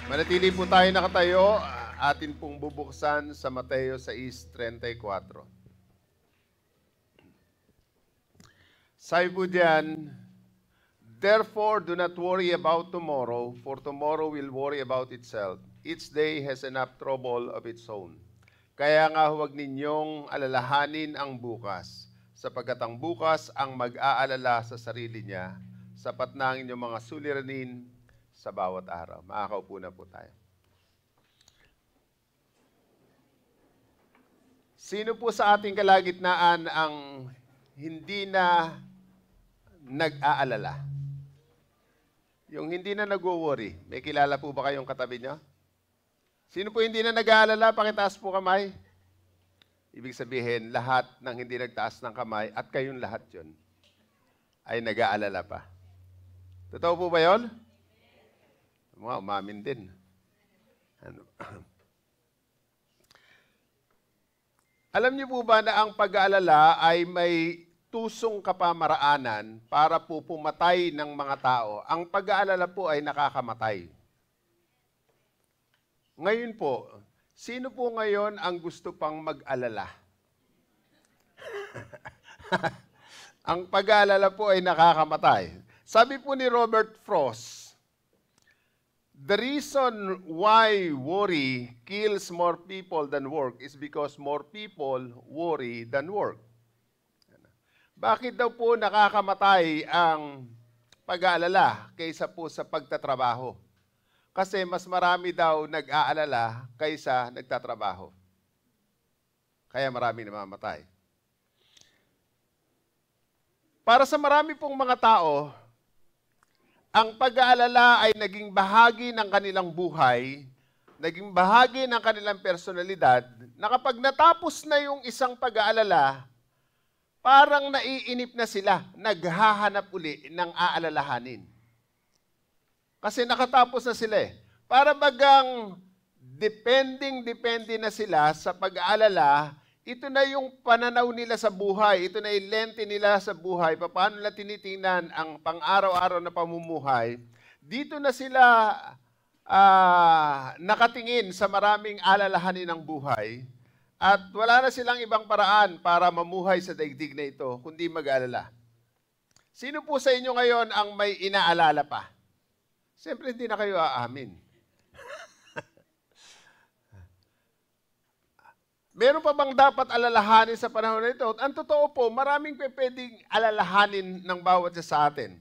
Manatili po tayo nakatayo. Atin pong bubuksan sa Mateo 6:34. Sabi po diyan, "Therefore, do not worry about tomorrow, for tomorrow will worry about itself. Each day has enough trouble of its own. Kaya nga huwag ninyong alalahanin ang bukas, sapagkat ang bukas ang mag-aalala sa sarili niya. Sapat na ang inyong mga suliranin sa bawat araw." Makakaupo na po tayo. Sino po sa ating kalagitnaan ang hindi na nag-aalala? Yung hindi na nag-worry. May kilala po ba kayong katabi niyo? Sino po hindi na nag-aalala? Pakitaas po kamay. Ibig sabihin, lahat ng hindi nagtaas ng kamay, at kayong lahat yun, ay nag-aalala pa. Totoo po ba yun? Mga umamin din. Alam niyo po ba na ang pag-aalala ay may tusong kapamaraanan para po pumatay ng mga tao? Ang pag-aalala po ay nakakamatay. Ngayon po, sino po ngayon ang gusto pang mag-alala? Ang pag-aalala po ay nakakamatay. Sabi po ni Robert Frost, "The reason why worry kills more people than work is because more people worry than work." Bakit daw po nakakamatay ang pag-aalala kaysa po sa pagtatrabaho? Kasi mas marami daw nag-aalala kaysa nagtatrabaho. Kaya marami namamatay. Para sa marami pong mga tao, ang pag-aalala ay naging bahagi ng kanilang buhay, naging bahagi ng kanilang personalidad, na kapag natapos na yung isang pag-aalala, parang naiinip na sila, naghahanap uli ng aalalahanin. Kasi nakatapos na sila eh. Para bagang depende na sila sa pag-aalala, ito na yung pananaw nila sa buhay, ito na yung lente nila sa buhay, paano nila tinitingnan ang pang-araw-araw na pamumuhay. Dito na sila nakatingin sa maraming alalahanin ng buhay at wala na silang ibang paraan para mamuhay sa daigdig na ito, kundi mag-alala. Sino po sa inyo ngayon ang may inaalala pa? Siyempre hindi na kayo aamin. Meron pa bang dapat alalahanin sa panahon na ito? Ang totoo po, maraming pwedeng alalahanin ng bawat isa sa atin.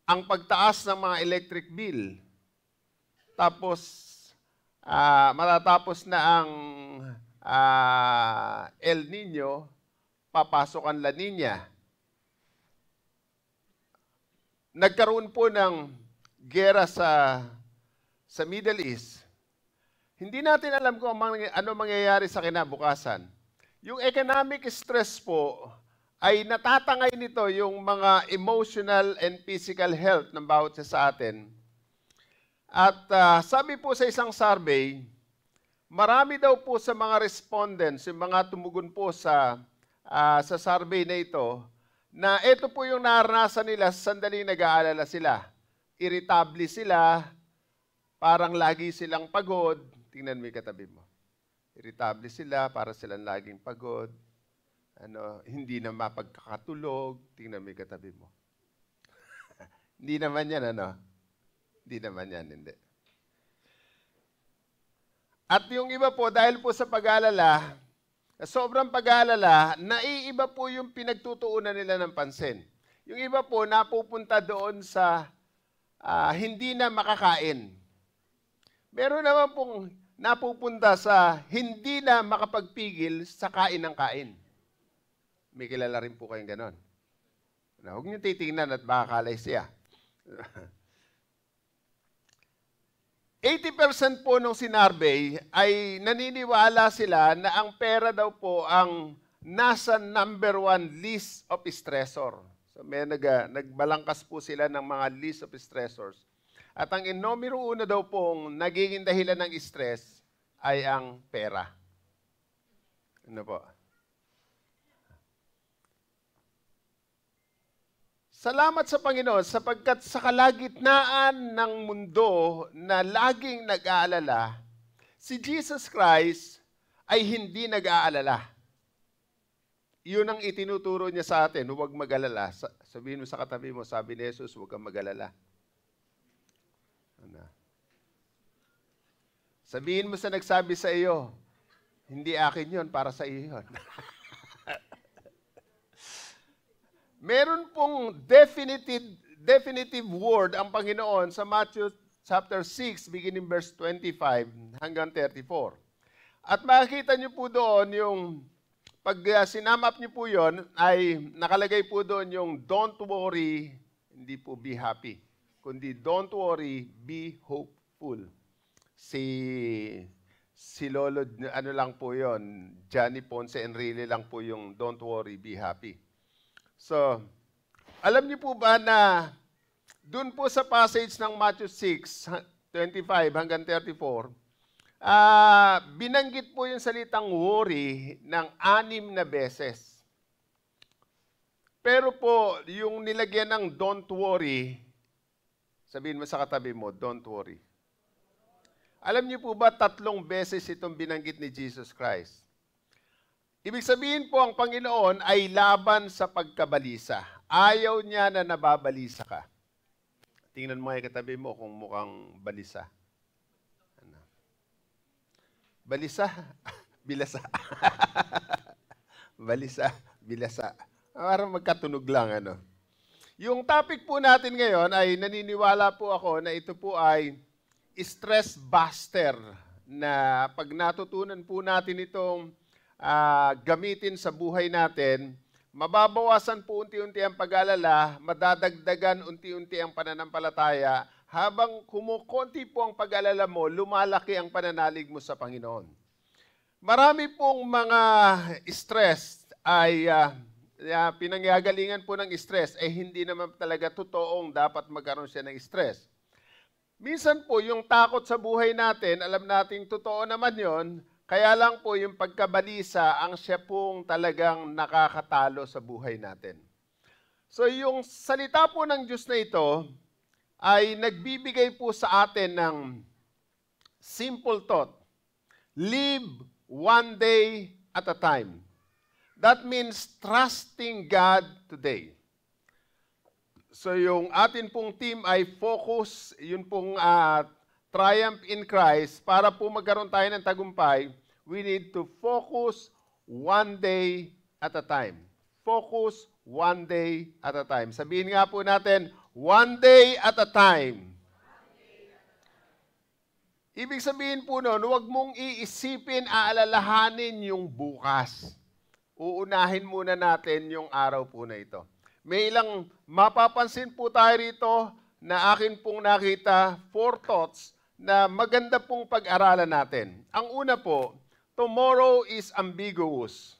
Ang pagtaas ng mga electric bill. Tapos, matatapos na ang El Nino, papasok ang La Nina. Nagkaroon po ng gera sa Middle East. Hindi natin alam kung ano mangyayari sa kinabukasan. Yung economic stress po ay natatangay nito yung mga emotional and physical health ng bawat isa sa atin. At sabi po sa isang survey, marami daw po sa mga respondents, yung mga tumugon po sa survey na ito, na ito po yung naranasan nila sa sandaling nag-aalala sila. Irritable sila, parang lagi silang pagod. Tingnan mo yung katabi mo. Irritable sila, para silang laging pagod. Hindi na mapagkakatulog. Tingnan mo yung katabi mo. Hindi naman yan, Hindi naman yan, hindi. At yung iba po, dahil po sa pag-aalala, sobrang pag-aalala, naiiba po yung pinagtutuunan nila ng pansin. Yung iba po, napupunta doon sa hindi na makakain. Meron naman pong napupunta sa hindi na makapagpigil sa kain ng kain. May kilala rin po kayong ganon. Huwag niyo titingnan at baka kalay siya. 80% po nung sinurvey ay naniniwala sila na ang pera daw po ang nasa number 1 list of stressor. So may nagbalangkas po sila ng mga list of stressors. At ang numero 1 daw pong nagiging dahilan ng stress ay ang pera. Ano po? Salamat sa Panginoon sapagkat sa kalagitnaan ng mundo na laging nag-aalala, si Jesus Christ ay hindi nag-aalala. Yun ang itinuturo niya sa atin, huwag mag-alala. Sabihin mo sa katabi mo, sabi ni Jesus, huwag kang mag-alala. Ano? Sabihin mo sa nagsabi sa iyo, hindi akin yon, para sa iyo yun. Meron pong definitive word ang Panginoon sa Matthew chapter 6, beginning verse 25 hanggang 34. At makikita niyo po doon yung, pag sinamap niyo po yon, ay nakalagay po doon yung don't worry, hindi po be happy, kundi don't worry, be hopeful. Si Lolo, ano lang po yon, Johnny Ponce Enrile lang po yung don't worry, be happy. So, alam niyo po ba na doon po sa passage ng Matthew 6, 25 hanggang 34, binanggit po yung salitang worry ng 6 na beses. Pero po, yung nilagyan ng don't worry, sabihin mo sa katabi mo, don't worry. Alam niyo po ba 3 beses itong binanggit ni Jesus Christ? Ibig sabihin po ang Panginoon ay laban sa pagkabalisa. Ayaw niya na nababalisa ka. Tingnan mo yung katabi mo kung mukhang balisa. Ano? Balisa? Bilasa. Balisa, bilasa. Parang magkatunog lang. Ano? Yung topic po natin ngayon ay naniniwala po ako na ito po ay stress buster na pag natutunan po natin itong gamitin sa buhay natin, mababawasan po unti-unti ang pag-alala, madadagdagan unti-unti ang pananampalataya, habang kumukonti po ang pag-alala mo, lumalaki ang pananalig mo sa Panginoon. Marami pong mga stress ay pinangyagalingan po ng stress, hindi naman talaga totoong dapat magkaroon siya ng stress. Minsan po, yung takot sa buhay natin, alam nating totoo naman yon. Kaya lang po yung pagkabalisa ang siya pong talagang nakakatalo sa buhay natin. So yung salita po ng Diyos na ito ay nagbibigay po sa atin ng simple thought. Live one day at a time. That means trusting God today. So yung atin pong team ay focus, yun pong Triumph in Christ, para po magkaroon tayo ng tagumpay, we need to focus one day at a time. Focus one day at a time. Sabihin nga po natin, one day at a time. Ibig sabihin po noon, huwag mong iisipin, aalalahanin yung bukas. Uunahin muna natin yung araw po na ito. May ilang mapapansin po tayo rito na akin pong nakita 4 thoughts na maganda pong pag-aralan natin. Ang una po, tomorrow is ambiguous.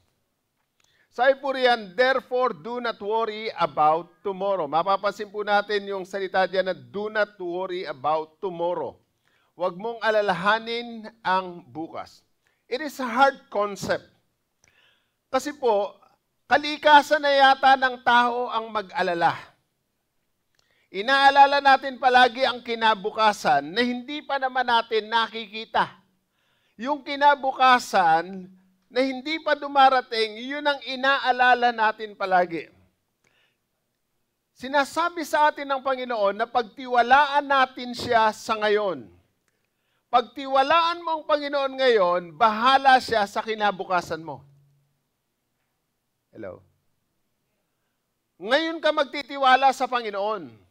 Sabi po riyan, therefore do not worry about tomorrow. Mapapansin po natin yung salita diyan na do not worry about tomorrow. Huwag mong alalahanin ang bukas. It is a hard concept. Kasi po, kalikasan na yata ng tao ang mag-alala. Inaalala natin palagi ang kinabukasan na hindi pa naman natin nakikita. Yung kinabukasan na hindi pa dumarating, yun ang inaalala natin palagi. Sinasabi sa atin ng Panginoon na pagtiwalaan natin siya sa ngayon. Pagtiwalaan mo ang Panginoon ngayon, bahala siya sa kinabukasan mo. Hello? Ngayon ka magtitiwala sa Panginoon.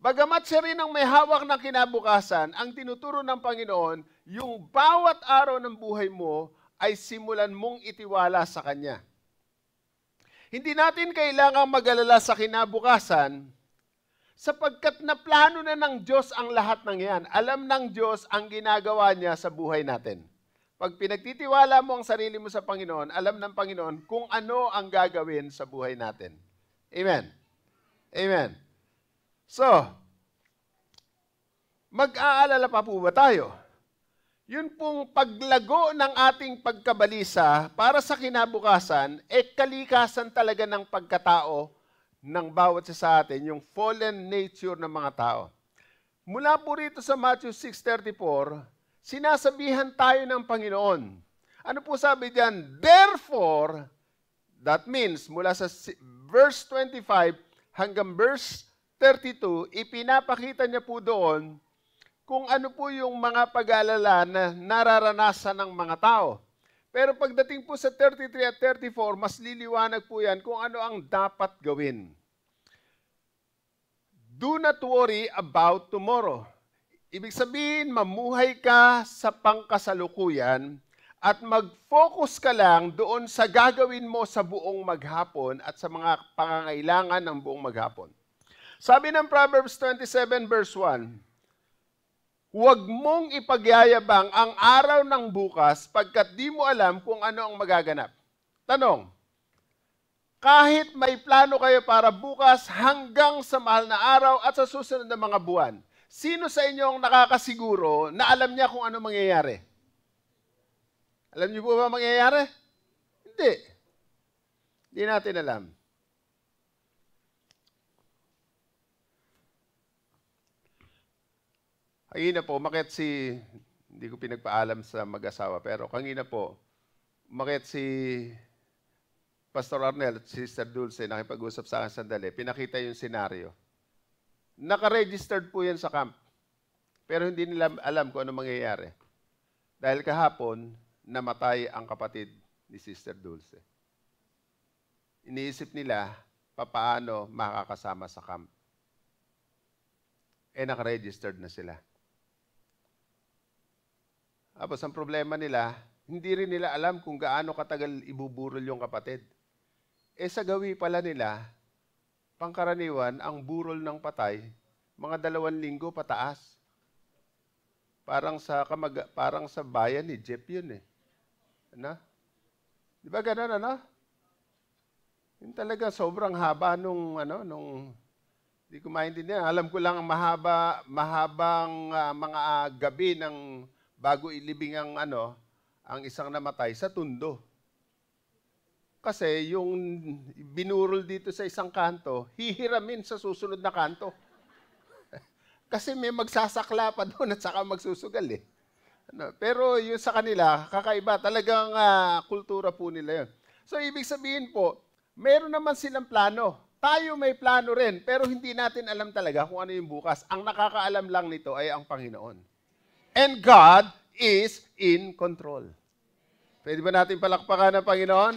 Bagamat siya rin ang may hawak ng kinabukasan, ang tinuturo ng Panginoon, yung bawat araw ng buhay mo ay simulan mong itiwala sa Kanya. Hindi natin kailangang mag-alala sa kinabukasan sapagkat naplano na ng Diyos ang lahat ng yan. Alam ng Diyos ang ginagawa niya sa buhay natin. Pag pinagtitiwala mo ang sarili mo sa Panginoon, alam ng Panginoon kung ano ang gagawin sa buhay natin. Amen. Amen. So, mag-aalala pa po ba tayo? Yun pong paglago ng ating pagkabalisa para sa kinabukasan, kalikasan talaga ng pagkatao ng bawat isa sa atin, yung fallen nature ng mga tao. Mula po rito sa Matthew 6:34, sinasabihan tayo ng Panginoon. Ano po sabi diyan? Therefore, that means mula sa verse 25 hanggang verse 32, ipinapakita niya po doon kung ano po yung mga pag-aalala na nararanasan ng mga tao. Pero pagdating po sa 33 at 34, mas liliwanag po yan kung ano ang dapat gawin. Do not worry about tomorrow. Ibig sabihin, mamuhay ka sa pangkasalukuyan at mag-focus ka lang doon sa gagawin mo sa buong maghapon at sa mga pangangailangan ng buong maghapon. Sabi ng Proverbs 27 verse 1, huwag mong ipagyayabang ang araw ng bukas pagkat di mo alam kung ano ang magaganap. Tanong, kahit may plano kayo para bukas hanggang sa mahal na araw at sa susunod na mga buwan, sino sa inyo ang nakakasiguro na alam niya kung ano mangyayari? Alam niyo po ba mangyayari? Hindi. Hindi natin alam. Kanina po, hindi ko pinagpaalam sa mag-asawa, pero kanina po, si Pastor Arnel at Sister Dulce, nakipag-usap sa akin sandali, pinakita yung senaryo. Naka-registered po yan sa camp, pero hindi nila alam kung ano mangyayari. Dahil kahapon, namatay ang kapatid ni Sister Dulce. Iniisip nila, papaano makakasama sa camp. Naka-registered na sila. Tapos ang problema nila, hindi rin nila alam kung gaano katagal ibuburol yung kapatid. Sa gawi pala nila, pangkaraniwan, ang burol ng patay, mga 2 linggo pataas. Parang sa bayan ni Jeff yun eh. Ano? Di ba ganun, ano? Yun talaga, sobrang haba nung di ko maintindihan. Alam ko lang ang mahabang mga gabi ng bago ilibing ang isang namatay sa Tondo. Kasi yung binurol dito sa isang kanto, hihiramin sa susunod na kanto. Kasi may magsasakla pa doon at saka magsusugal eh. Pero yung sa kanila, kakaiba. Talagang kultura po nila yun. So ibig sabihin po, meron naman silang plano. Tayo may plano rin, pero hindi natin alam talaga kung ano yung bukas. Ang nakakaalam lang nito ay ang Panginoon. And God is in control. Pwede ba natin palakpakan ng Panginoon?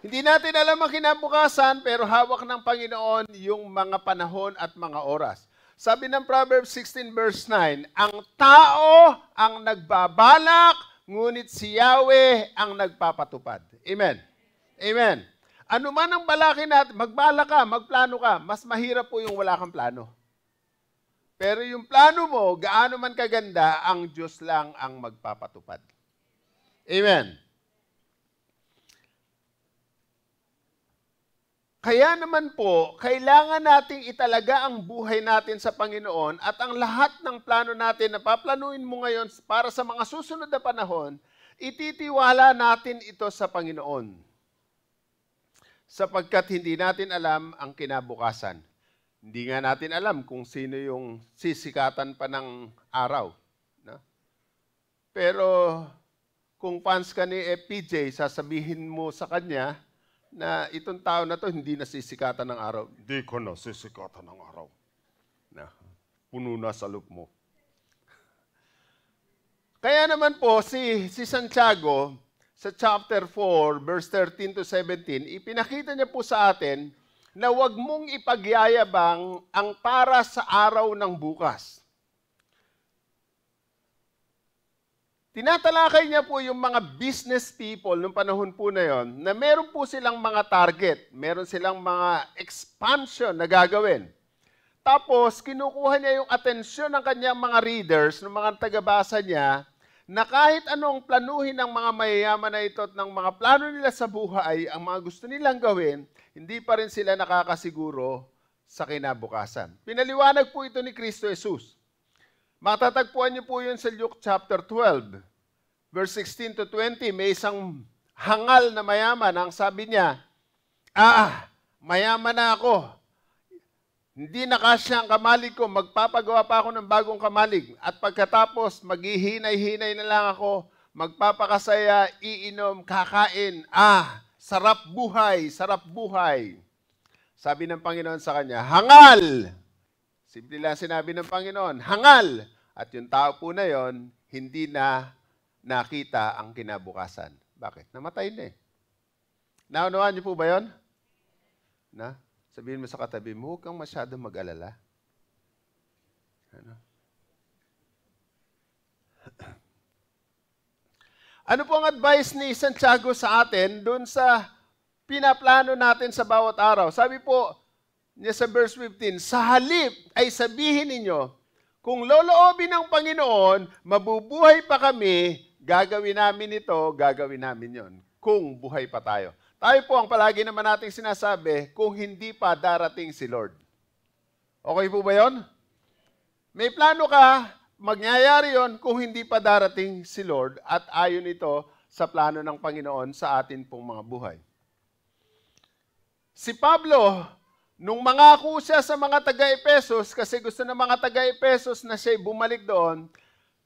Hindi natin alam ang kinabukasan, pero hawak ng Panginoon yung mga panahon at mga oras. Sabi ng Proverbs 16 verse 9, ang tao ang nagbabalak, ngunit si Yahweh ang nagpapatupad. Amen. Amen. Ano man ang balakin natin, magbalak ka, magplano ka, mas mahirap po yung wala kang plano. Pero yung plano mo, gaano man kaganda, ang Diyos lang ang magpapatupad. Amen. Kaya naman po, kailangan nating italaga ang buhay natin sa Panginoon at ang lahat ng plano natin na paplanuin mo ngayon para sa mga susunod na panahon, ititiwala natin ito sa Panginoon. Sapagkat hindi natin alam ang kinabukasan. Hindi nga natin alam kung sino yung sisikatan pa ng araw. No? Pero kung fans ka ni FPJ, sasabihin mo sa kanya na itong tao na to hindi nasisikatan ng araw. Hindi ko nasisikatan ng araw. Na, puno na sa loob mo. Kaya naman po, si Santiago, sa chapter 4, verse 13 to 17, ipinakita niya po sa atin na huwag mong ipagyayabang ang para sa araw ng bukas. Tinatalakay niya po yung mga business people nung panahon po na yon na meron po silang mga target, meron silang mga expansion na gagawin. Tapos, kinukuha niya yung atensyon ng kanyang mga readers, ng mga tagabasa niya, na kahit anong planuhin ng mga mayayaman na ito at ng mga plano nila sa buhay, ang mga gusto nilang gawin, hindi pa rin sila nakakasiguro sa kinabukasan. Pinaliwanag po ito ni Kristo Jesus. Matatagpuan niyo po yun sa Luke chapter 12, verse 16 to 20. May isang hangal na mayaman, ang sabi niya, mayaman na ako. Hindi na kasya ang kamalig ko, magpapagawa pa ako ng bagong kamalig. At pagkatapos, maghihinay-hinay na lang ako, magpapakasaya, iinom, kakain. Sarap buhay, sarap buhay. Sabi ng Panginoon sa kanya, hangal! Simple lang sinabi ng Panginoon, hangal! At yung tao po na yon, hindi na nakita ang kinabukasan. Bakit? Namatay na eh. Naunawaan niyo po ba yon? Sabihin mo sa katabi mo, huwag kang masyadong mag-alala. Ano po ang advice ni Santiago sa atin doon sa pinaplano natin sa bawat araw? Sabi po niya sa verse 15, sa halip ay sabihin ninyo, kung loloobin ng Panginoon, mabubuhay pa kami, gagawin namin ito, gagawin namin yon. Kung buhay pa tayo. Tayo po ang palagi naman nating sinasabi, kung hindi pa darating si Lord. Okay po ba yon? May plano ka, magyayari yon kung hindi pa darating si Lord at ayon ito sa plano ng Panginoon sa atin pong mga buhay. Si Pablo, nung mangako siya sa mga taga-Epesos, kasi gusto ng mga taga-Epesos na siya bumalik doon,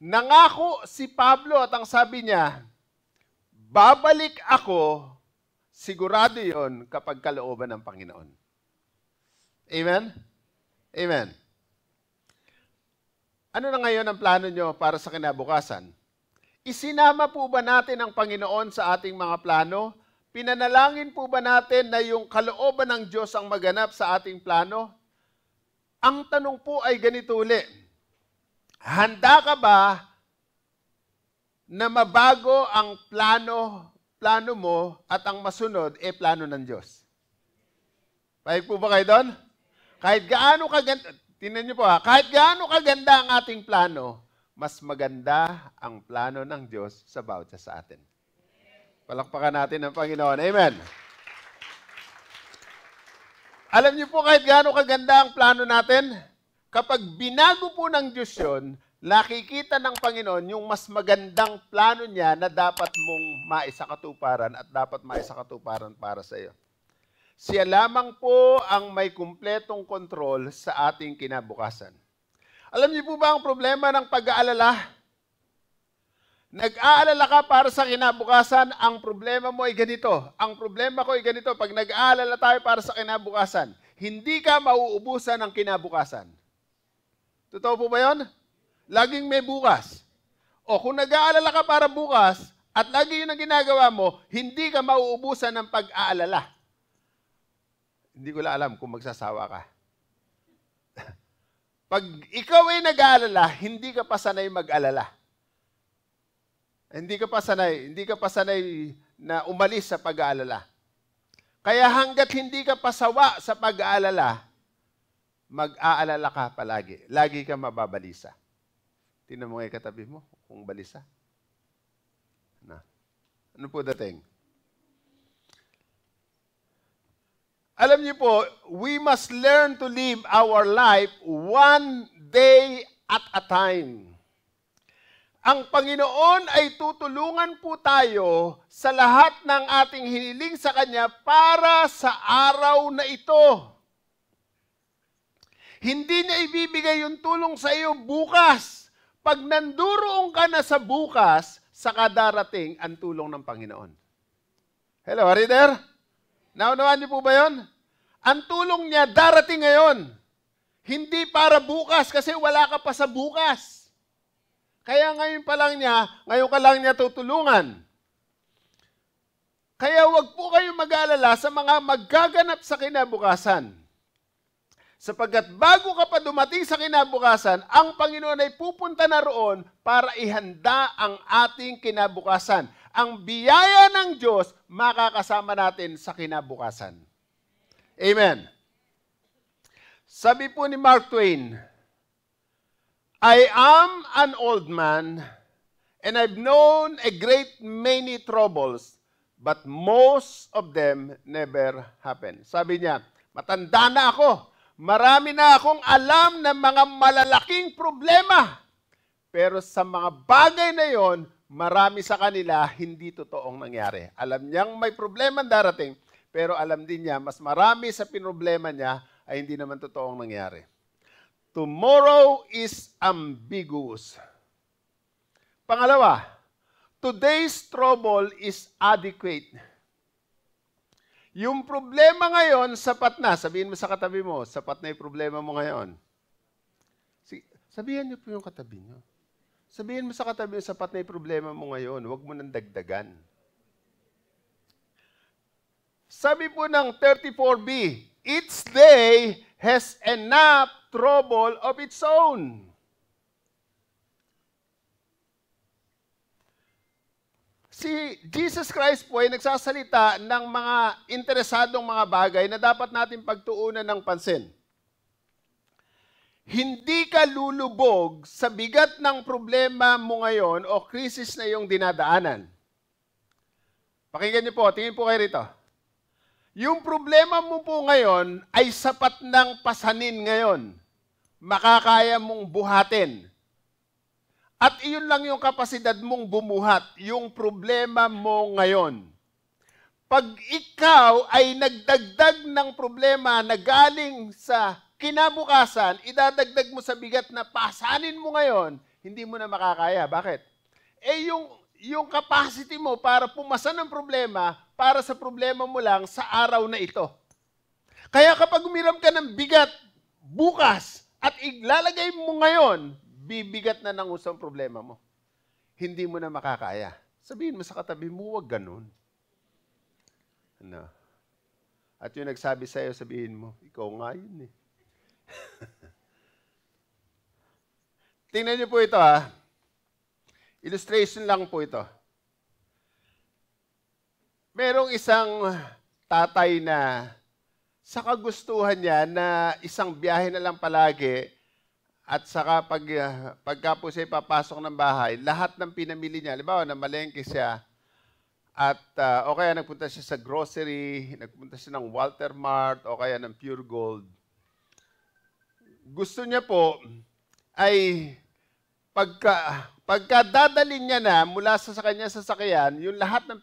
nangako si Pablo at ang sabi niya, babalik ako, sigurado yon kapag kalooban ng Panginoon. Amen? Amen. Ano na ngayon ang plano nyo para sa kinabukasan? Isinama po ba natin ang Panginoon sa ating mga plano? Pinanalangin po ba natin na yung kalooban ng Diyos ang maganap sa ating plano? Ang tanong po ay ganito uli. Handa ka ba na mabago ang plano mo at ang masunod plano ng Diyos? Pahig po ba kayo doon? Kahit gaano kaganda, tingnan niyo po kahit gaano kaganda ang ating plano, mas maganda ang plano ng Diyos sa bawat isa sa atin. Palakpakan natin ang Panginoon. Amen. Alam niyo po kahit gaano kaganda ang plano natin, kapag binago po ng Diyos yun, nakikita ng Panginoon yung mas magandang plano niya na dapat mong maisakatuparan at dapat maisakatuparan para sa iyo. Siya lamang po ang may kumpletong kontrol sa ating kinabukasan. Alam niyo po ba ang problema ng pag-aalala? Nag-aalala ka para sa kinabukasan, ang problema mo ay ganito. Ang problema ko ay ganito. Pag nag-aalala tayo para sa kinabukasan, hindi ka mauubusan ng kinabukasan. Totoo po ba yun? Laging may bukas. O kung nag-aalala ka para bukas, at lagi yun ang ginagawa mo, hindi ka mauubusan ng pag-aalala. Hindi ko lang alam kung magsasawa ka. Pag ikaw ay nag-aalala, hindi ka pa sanay mag-alala. Hindi ka pa sanay na umalis sa pag-aalala. Kaya hanggat hindi ka pasawa sa pag-aalala, mag-aalala ka palagi. Lagi ka mababalisa. Tingnan mo ngayon katabi mo kung balisa. Ano po dating? Alam niyo po, we must learn to live our life one day at a time. Ang Panginoon ay tutulungan po tayo sa lahat ng ating hiniling sa Kanya para sa araw na ito. Hindi niya ibibigay yung tulong sa iyo bukas. Pag nanduroon ka na sa bukas, saka darating ang tulong ng Panginoon. Hello, are you there? Naunawaan niyo po ba yun? Ang tulong niya darating ngayon. Hindi para bukas kasi wala ka pa sa bukas. Kaya ngayon ka lang niya tutulungan. Kaya wag po kayong mag-alala sa mga maggaganap sa kinabukasan. Sapagkat bago ka pa dumating sa kinabukasan, ang Panginoon ay pupunta na roon para ihanda ang ating kinabukasan. Ang biyaya ng Diyos makakasama natin sa kinabukasan. Amen. Sabi po ni Mark Twain, I am an old man and I've known a great many troubles, but most of them never happen. Sabi niya, matanda na ako. Marami na akong alam ng mga malalaking problema. Pero sa mga bagay na yon, marami sa kanila hindi totoong nangyari. Alam niyang may problema darating, pero alam din niya, mas marami sa pinroblema niya ay hindi naman totoong nangyari. Tomorrow is ambiguous. Pangalawa, today's trouble is adequate. Yung problema ngayon, sapat na. Sabihin mo sa katabi mo, sapat na yung problema mo ngayon. Sabihin niyo po yung katabi niyo. Sabihin mo sa katabi mo, sapat na yung problema mo ngayon. Huwag mo nang dagdagan. Sabi po ng 34b, each day has enough trouble of its own. Si Jesus Christ po ay nagsasalita ng mga interesadong mga bagay na dapat natin pagtuunan ng pansin. Hindi ka lulubog sa bigat ng problema mo ngayon o krisis na iyong dinadaanan. Pakinggan niyo po, tingin po kayo rito. Yung problema mo po ngayon ay sapat ng pasanin ngayon. Makakaya mong buhatin. At iyon lang yung kapasidad mong bumuhat, yung problema mo ngayon. Pag ikaw ay nagdagdag ng problema na galing sa kinabukasan, idadagdag mo sa bigat na pasanin mo ngayon, hindi mo na makakaya. Bakit? Yung capacity mo para pumasan ng problema, para sa problema mo lang sa araw na ito. Kaya kapag umiram ka ng bigat bukas at ilalagay mo ngayon, bibigat na ng usang problema mo. Hindi mo na makakaya. Sabihin mo sa katabi mo, huwag ganun. Ano? At yung nagsabi sa'yo, sabihin mo, ikaw nga yun eh. Tingnan niyo po ito ha. Illustration lang po ito. Merong isang tatay na sa kagustuhan niya na isang biyahe na lang palagi at saka pagka po siya papasok ng bahay, lahat ng pinamili niya, halimbawa na malengke siya at o kaya nagpunta siya sa grocery, nagpunta siya ng Walter Mart o kaya ng Pure Gold. Gusto niya po ay pagka dadalhin niya na mula sa kanya sasakyan, yung lahat ng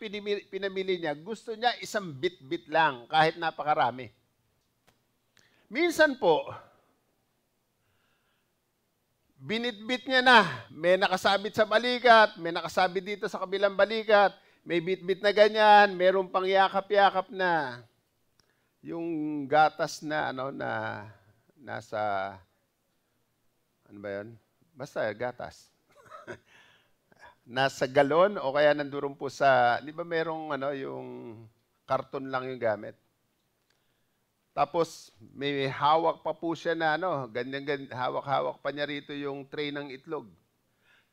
pinamili niya, gusto niya isang bit-bit lang kahit napakarami. Minsan po, binitbit niya na, may nakasabit sa balikat, may nakasabit dito sa kabilang balikat, may bitbit na ganyan, merong pang yakap-yakap na yung gatas na nasa ano ba 'yan? Basta gatas. Nasa galon o kaya nandoon po sa, di ba merong yung karton lang yung gamit. Tapos may hawak pa po siya na ganyan, hawak-hawak pa niya rito yung tray ng itlog.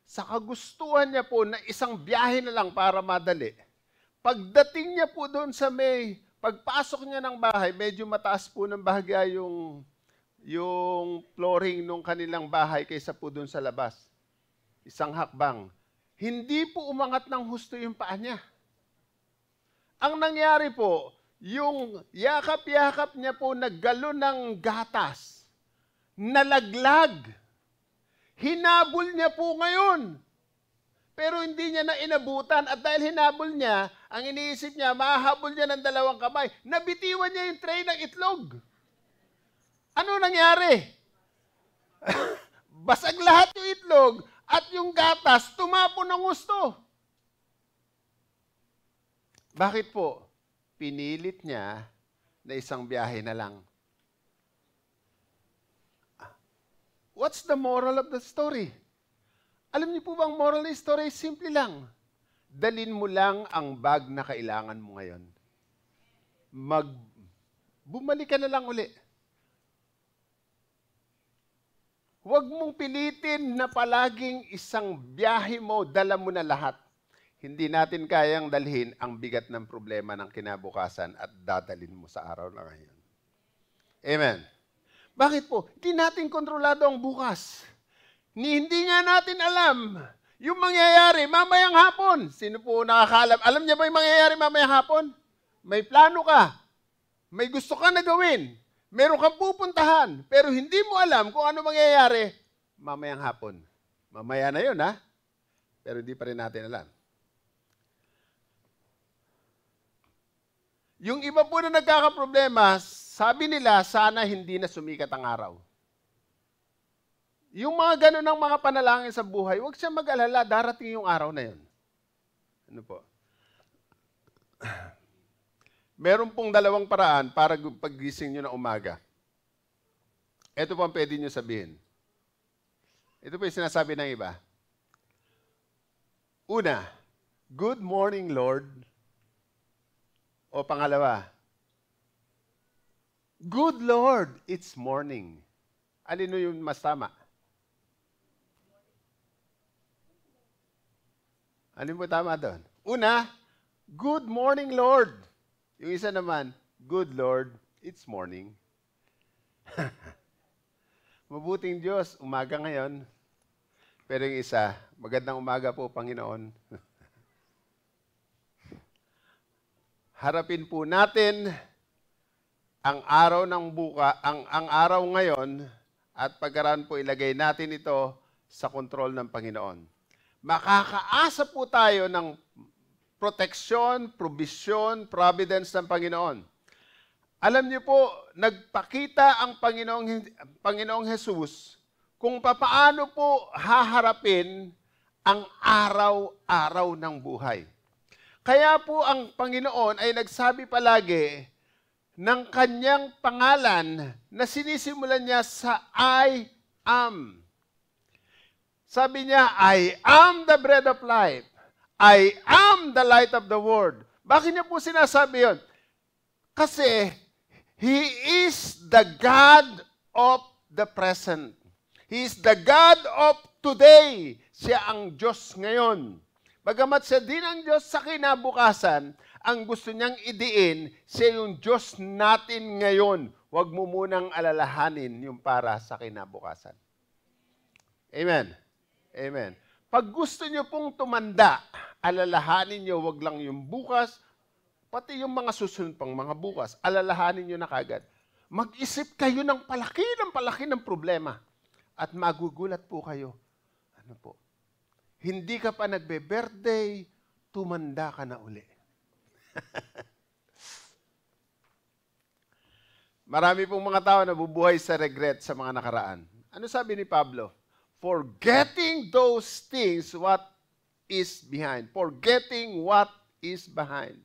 Sa kagustuhan niya po na isang biyahe na lang para madali. Pagdating niya po doon sa pagpasok niya ng bahay, medyo mataas po ng bahagya yung flooring nung kanilang bahay kaysa po doon sa labas. Isang hakbang. Hindi po umangat ng husto yung paa niya. Ang nangyari po, yung yakap-yakap niya po naggalon ng gatas, nalaglag. Hinabol niya po ngayon. Pero hindi niya na inabutan at dahil hinabol niya, ang iniisip niya, mahahabol niya ng 2 kamay. Nabitiwan niya yung tray ng itlog. Ano nangyari? Basag lahat yung itlog at yung gatas tumapo ng gusto. Bakit po? Pinilit niya na isang biyahe na lang. What's the moral of the story? Alam niyo po bang moral of the story? Simple lang. Dalin mo lang ang bag na kailangan mo ngayon. Bumalik ka na lang uli. Huwag mong pilitin na palaging isang biyahe mo, dala mo na lahat. Hindi natin kayang dalhin ang bigat ng problema ng kinabukasan at dadalhin mo sa araw na ngayon. Amen. Bakit po? Hindi natin kontrolado ang bukas. Hindi nga natin alam yung mangyayari mamayang hapon. Sino po nakakaalam? Alam niya ba yung mangyayari mamayang hapon? May plano ka. May gusto ka na gawin. Meron kang pupuntahan. Pero hindi mo alam kung ano mangyayari mamayang hapon. Mamaya na yun, ha? Pero hindi pa rin natin alam. Yung iba po na nagkakaproblema, sabi nila, sana hindi na sumikat ang araw. Yung mga ganun ng mga panalangin sa buhay, huwag siya mag-alala, darating yung araw na yun. Ano po? Meron pong dalawang paraan para paggising nyo na umaga. Ito po ang pwede nyo sabihin. Ito po yung sinasabi ng iba. Una, good morning, Lord. O pangalawa, good Lord, it's morning. Alin yung mas tama? Alin po tama doon? Una, good morning, Lord. Yung isa naman, good Lord, it's morning. Mabuting Diyos, umaga ngayon. Pero yung isa, magandang umaga po, Panginoon. Harapin po natin ang araw ng ang araw ngayon at pagkaraan po ilagay natin ito sa kontrol ng Panginoon. Makakaasa po tayo ng proteksyon, provision, providence ng Panginoon. Alam niyo po, nagpakita ang Panginoong Hesus kung papaano po haharapin ang araw-araw ng buhay. Kaya po ang Panginoon ay nagsabi palagi ng kanyang pangalan na sinisimulan niya sa I am. Sabi niya, I am the bread of life. I am the light of the world. Bakit niya po sinasabi yun? Kasi He is the God of the present. He is the God of today. Siya ang Diyos ngayon. Bagamat siya din ang Diyos sa kinabukasan, ang gusto niyang idiin, siya yung Diyos natin ngayon. Huwag mo munang alalahanin yung para sa kinabukasan. Amen. Amen. Pag gusto niyo pong tumanda, alalahanin niyo, wag lang yung bukas, pati yung mga susunod pang mga bukas, alalahanin niyo na kagad. Mag-isip kayo ng palaki ng problema. At magugulat po kayo. Ano po? Hindi ka pa nagbe-birthday, tumanda ka na uli. Marami pong mga tao na bubuhay sa regret sa mga nakaraan. Ano sabi ni Pablo? Forgetting those things what is behind. Forgetting what is behind.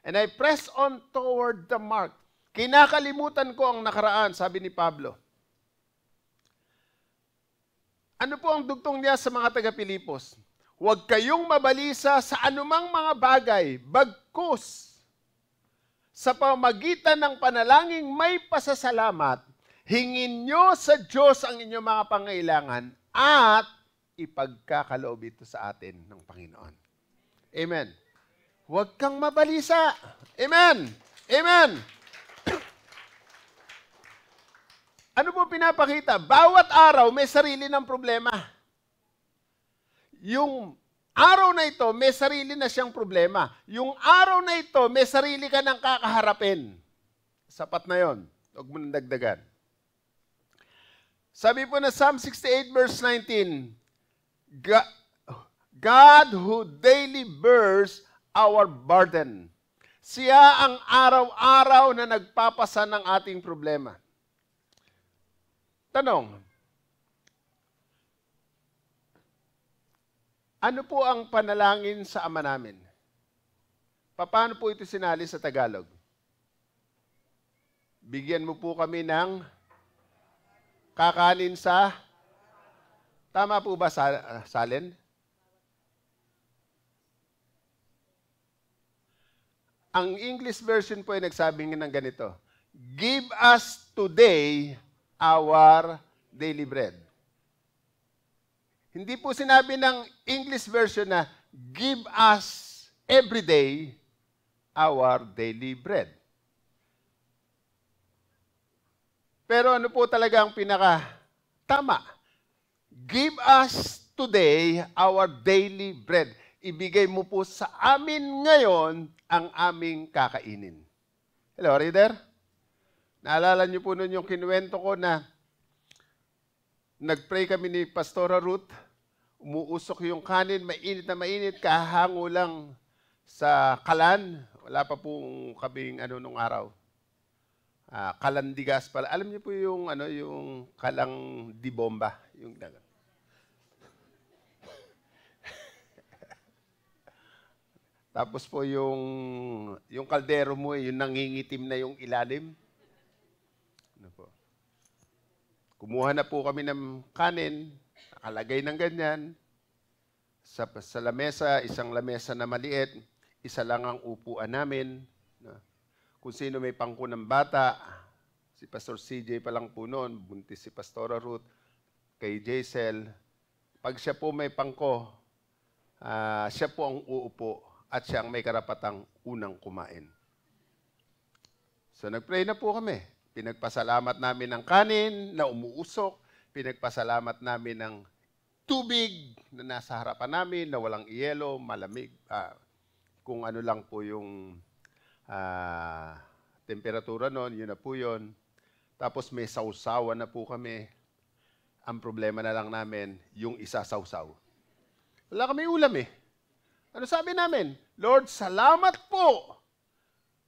And I press on toward the mark. Kinakalimutan ko ang nakaraan, sabi ni Pablo. Ano po ang dugtong niya sa mga taga-Pilipos? Huwag kayong mabalisa sa anumang mga bagay, bagkus. Sa pamagitan ng panalangin may pasasalamat, hingin nyo sa Diyos ang inyong mga pangailangan at ipagkakaloob ito sa atin ng Panginoon. Amen. Huwag kang mabalisa. Amen. Amen. Ano po pinapakita? Bawat araw may sarili ng problema. Yung araw na ito, may sarili na siyang problema. Yung araw na ito, may sarili ka ng kakaharapin. Sapat na yon. Huwag mo nang dagdagan. Sabi po na Psalm 68 verse 19, God who daily bears our burden. Siya ang araw-araw na nagpapasa ng ating problema. Tanong, ano po ang panalangin sa Ama namin? Paano po ito sinali sa Tagalog? Bigyan mo po kami ng kakanin sa... Tama po ba, Salen? Ang English version po ay nagsabing ng ganito, give us today our daily bread. Hindi po sinabi ng English version na give us every day our daily bread. Pero ano po talaga ang pinaka-tama? Give us today our daily bread. Ibigay mo po sa amin ngayon ang aming kakainin. Hello, reader? Naalala niyo po nun yung kinuwento ko na nag-pray kami ni Pastora Ruth, umuusok yung kanin, mainit na mainit, kahango lang sa kalan, Wala pa pong kaming nung araw. Kalandigas pala. Alam niyo po yung yung kalang di bomba, yung Tapos po yung kaldero mo, yung nangingitim na yung ilalim. Ano po? Kumuha na po kami ng kanin, nakalagay ng ganyan. Sa lamesa, isang lamesa na maliit, isa lang ang upuan namin. Kung sino may pangko ng bata, si Pastor CJ pa lang po noon, buntis si Pastora Ruth, kay Jaisel. Pag siya po may pangko, siya po ang uupo at siya ang may karapatang unang kumain. So nagpray na po kami. Pinagpasalamat namin ng kanin na umuusok, pinagpasalamat namin ng tubig na nasa harapan namin, na walang iyelo, malamig, kung ano lang po yung temperatura noon, yun na po yun. Tapos may sausawan na po kami. Ang problema na lang namin, yung isa sausaw. Wala kami ulam eh. Ano sabi namin? Lord, salamat po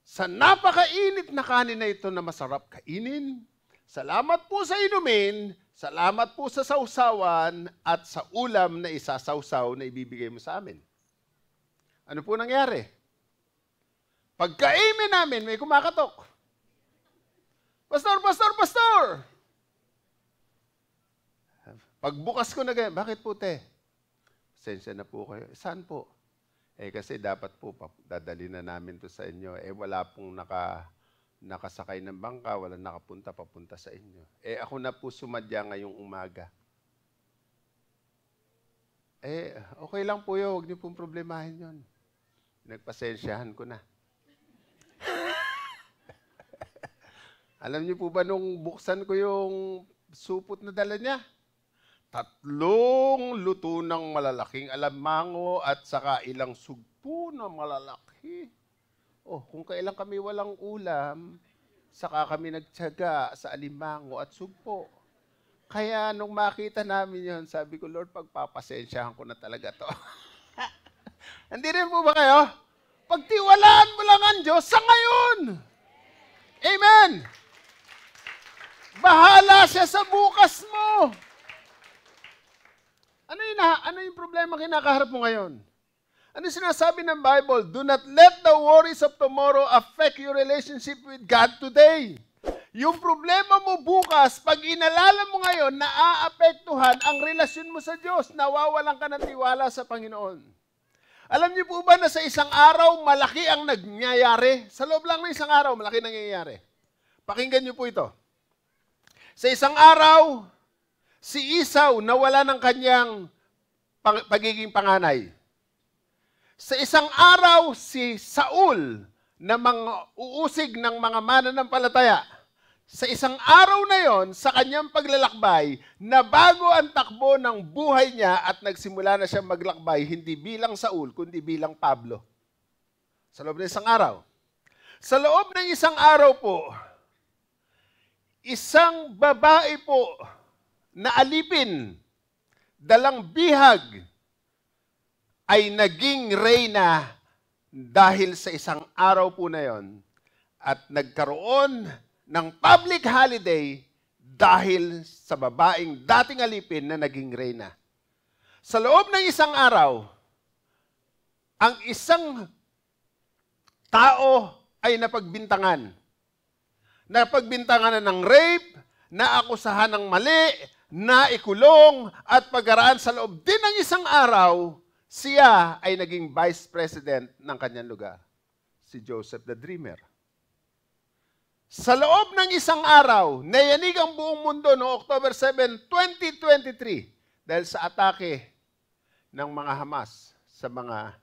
sa napakainit na kanin na ito na masarap kainin. Salamat po sa inumin. Salamat po sa sausawan at sa ulam na isasawsaw na ibibigay mo sa amin. Ano po nangyari? Pagka-amen namin, may kumakatok. Pastor, pastor, pastor! Pagbukas ko na ganyan, bakit po te? Pasensya na po kayo. Saan po? Kasi dapat po, dadali na namin to sa inyo. Wala pong nakasakay ng bangka, wala nakapunta, papunta sa inyo. Ako na po sumadya ngayong umaga. Okay lang po yun, huwag niyo pong problemahin yun. Nagpasensyahan ko na. Alam niyo po ba nung buksan ko yung supot na dala niya? 3 luto ng malalaking alamango at saka ilang sugpo na malalaki. Kung kailan kami walang ulam, saka kami nagtiyaga sa alimango at sugpo. Kaya nung makita namin yon, sabi ko, Lord, pagpapasensyahan ko na talaga to. Hindi rin po ba kayo? Pagtiwalaan mo lang ang Diyos sa ngayon. Amen! Bahala siya sa bukas mo. Ano yung problema kinakaharap mo ngayon? Ano sinasabi ng Bible? Do not let the worries of tomorrow affect your relationship with God today. Yung problema mo bukas, pag inalala mo ngayon, naaapektuhan ang relasyon mo sa Diyos. Nawawalan ka ng tiwala sa Panginoon. Alam niyo po ba na sa isang araw, malaki ang nangyayari? Sa loob lang ng isang araw, malaki nangyayari. Pakinggan niyo po ito. Sa isang araw, si Esau nawala ng kanyang pagiging panganay. Sa isang araw, si Saul na uusig ng mga mananampalataya. Sa isang araw na yon, sa kanyang paglalakbay, nabago ang takbo ng buhay niya at nagsimula na siya maglakbay, hindi bilang Saul, kundi bilang Pablo. Sa loob ng isang araw. Sa loob ng isang araw po, isang babae po na alipin, dalang bihag, ay naging reyna dahil sa isang araw po na yon at nagkaroon ng public holiday dahil sa babaeng dating alipin na naging reyna. Sa loob ng isang araw, ang isang tao ay napagbintangan. Napagbintangan na ng rape, naakusahan ng mali, naikulong, at pagkaraan sa loob din ng isang araw, siya ay naging vice president ng kanyang lugar, si Joseph the Dreamer. Sa loob ng isang araw, nayanig ang buong mundo noong October 7, 2023 dahil sa atake ng mga Hamas sa mga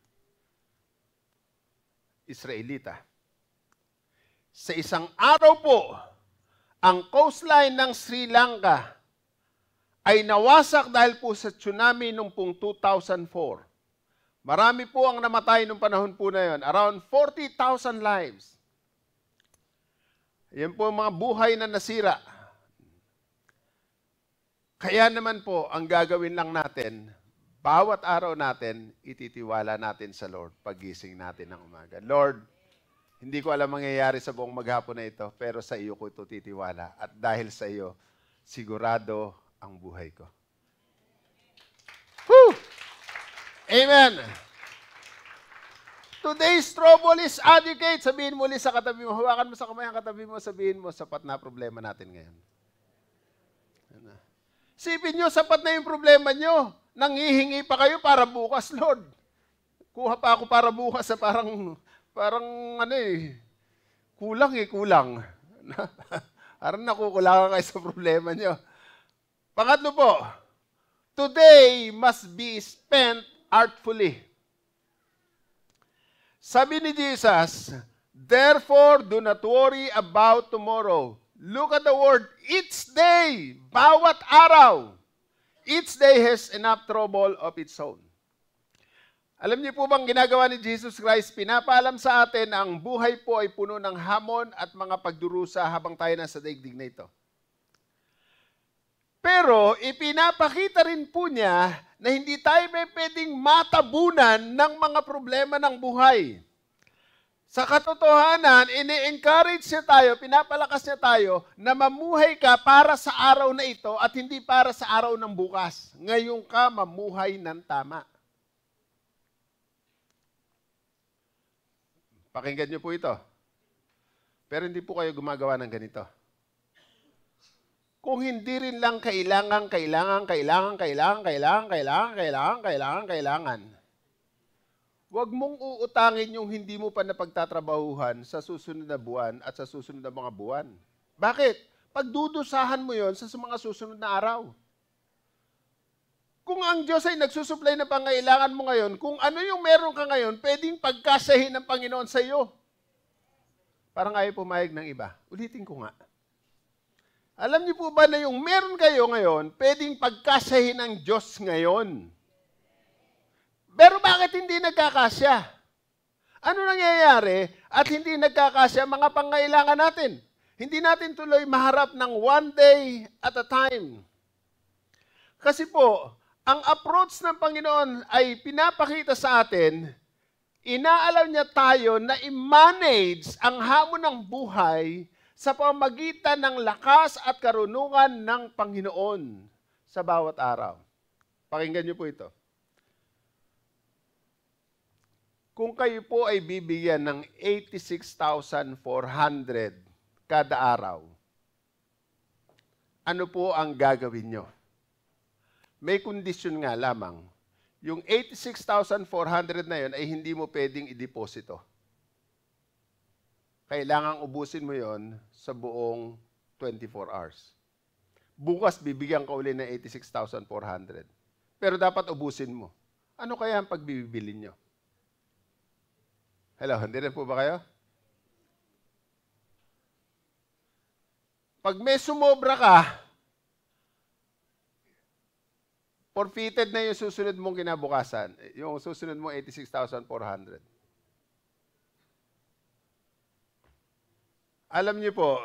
Israelita. Sa isang araw po, ang coastline ng Sri Lanka ay nawasak dahil po sa tsunami noong pong 2004. Marami po ang namatay noong panahon po na yon. Around 40,000 lives. Yan po ang mga buhay na nasira. Kaya naman po, ang gagawin lang natin, bawat araw natin, ititiwala natin sa Lord, pagising natin ng umaga. Lord, Hindi ko alam mangyayari sa buong maghapon na ito, pero sa iyo ko ito titiwala. At dahil sa iyo, sigurado ang buhay ko. Whew! Amen! Today's trouble is adequate. Sabihin mo ulit sa katabi mo, hawakan mo sa kamay ang katabi mo, sabihin mo, sapat na problema natin ngayon. Sipin nyo, sapat na yung problema nyo. Nanghihingi pa kayo para bukas, Lord. Kuha pa ako para bukas sa parang kulang. Parang nakukulangan kayo sa problema nyo. Pangatlo po, today must be spent artfully. Sabi ni Jesus, therefore do not worry about tomorrow. Look at the word, each day, bawat araw. Each day has enough trouble of its own. Alam niyo po bang ginagawa ni Jesus Christ? Pinapaalam sa atin na ang buhay po ay puno ng hamon at mga pagdurusa habang tayo nasa daigdig na ito. Pero ipinapakita rin po niya na hindi tayo may pwedeng matabunan ng mga problema ng buhay. Sa katotohanan, ini-encourage niya tayo, pinapalakas niya tayo na mamuhay ka para sa araw na ito at hindi para sa araw ng bukas. Ngayon ka mamuhay ng tama. Pakinggan niyo po ito. Pero hindi po kayo gumagawa ng ganito. Kung hindi rin lang kailangan, huwag mong uutangin yung hindi mo pa napagtatrabahuhan sa susunod na buwan at sa susunod na mga buwan. Bakit? Pagdudusahan mo yon sa mga susunod na araw. Kung ang Diyos ay nagsusupply ng pangailangan mo ngayon, kung ano yung meron ka ngayon, pwedeng pagkasahin ng Panginoon sa iyo. Parang ayaw pumayag ng iba. Ulitin ko nga. Alam niyo po ba na yung meron kayo ngayon, pwedeng pagkasahin ng Diyos ngayon? Pero bakit hindi nagkakasya? Ano nangyayari at hindi nagkakasya mga pangailangan natin? Hindi natin tuloy maharap ng one day at a time. Kasi po, ang approach ng Panginoon ay pinapakita sa atin, inaalaw niya tayo na i-manage ang hamon ng buhay sa pamamagitan ng lakas at karunungan ng Panginoon sa bawat araw. Pakinggan niyo po ito. Kung kayo po ay bibigyan ng 86,400 kada araw, ano po ang gagawin nyo? May kondisyon nga lamang. Yung 86,400 na yun ay hindi mo pwedeng i-deposito. Kailangang ubusin mo yon sa buong 24 hours. Bukas, bibigyan ka uli ng 86,400. Pero dapat ubusin mo. Ano kaya ang pagbibilin nyo? Hello, hindi rin po ba kayo? Pag may sumobra ka, forfeited na yung susunod mong kinabukasan. Yung susunod mo, 86,400. Alam niyo po,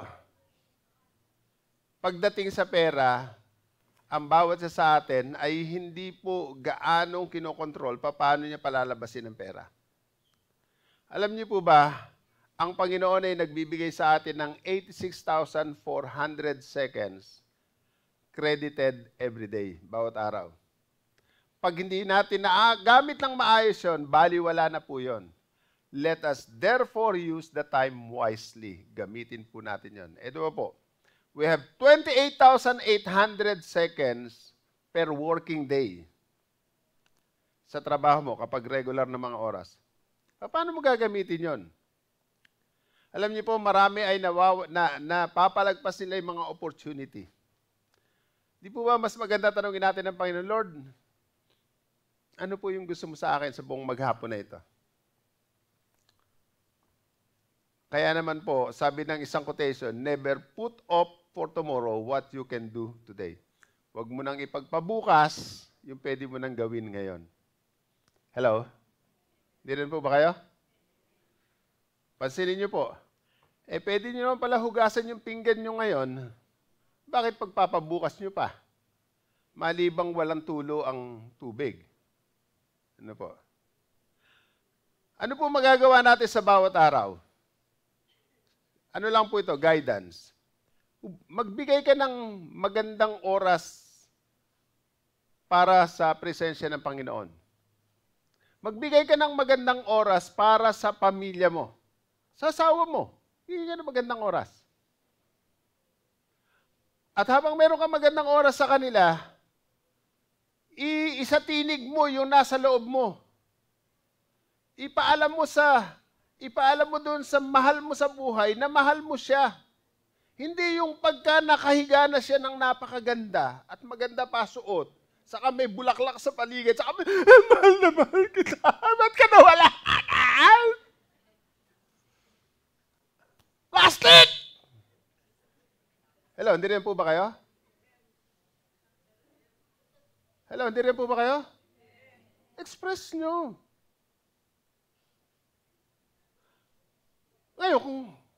pagdating sa pera, ang bawat isa sa atin ay hindi po gaanong kinokontrol paano niya palalabasin ang pera. Alam niyo po ba, ang Panginoon ay nagbibigay sa atin ng 86,400 seconds credited every day, bawat araw. Pag hindi natin gamit ng maayos yun, baliwala na po yun. Let us therefore use the time wisely. Gamitin po natin yun. Ito po. We have 28,800 seconds per working day sa trabaho mo kapag regular na mga oras. Paano mo gagamitin yon? Alam niyo po, marami ay napapalagpas nila yung mga opportunity. Di po ba mas maganda tanongin natin ng Panginoon, Lord, ano po yung gusto mo sa akin sa buong maghapon na ito? Kaya naman po, sabi ng isang quotation, never put off for tomorrow what you can do today. Huwag mo nang ipagpabukas yung pwede mo nang gawin ngayon. Hello? Hindi rin po ba kayo? Pansinin niyo po. Pwede niyo naman pala hugasan yung pinggan niyo ngayon. Bakit pagpapabukas niyo pa? Malibang walang tulo ang tubig. Ano po? Ano po magagawa natin sa bawat araw? ano lang po ito, guidance. Magbigay ka ng magandang oras para sa presensya ng Panginoon. Magbigay ka ng magandang oras para sa pamilya mo. Sa asawa mo, bigyan ka ng magandang oras. At habang meron ka magandang oras sa kanila, isatinig mo yung nasa loob mo. Ipaalam mo doon sa mahal mo sa buhay na mahal mo siya. Hindi yung pagka nakahiga na siya ng napakaganda at maganda pa suot, saka may bulaklak sa paligid, saka may, mahal na mahal kita. Ba't ka nawala? Plastic! Hello, hindi rin po ba kayo? Hello, hindi rin po ba kayo? Express nyo. Ngayon,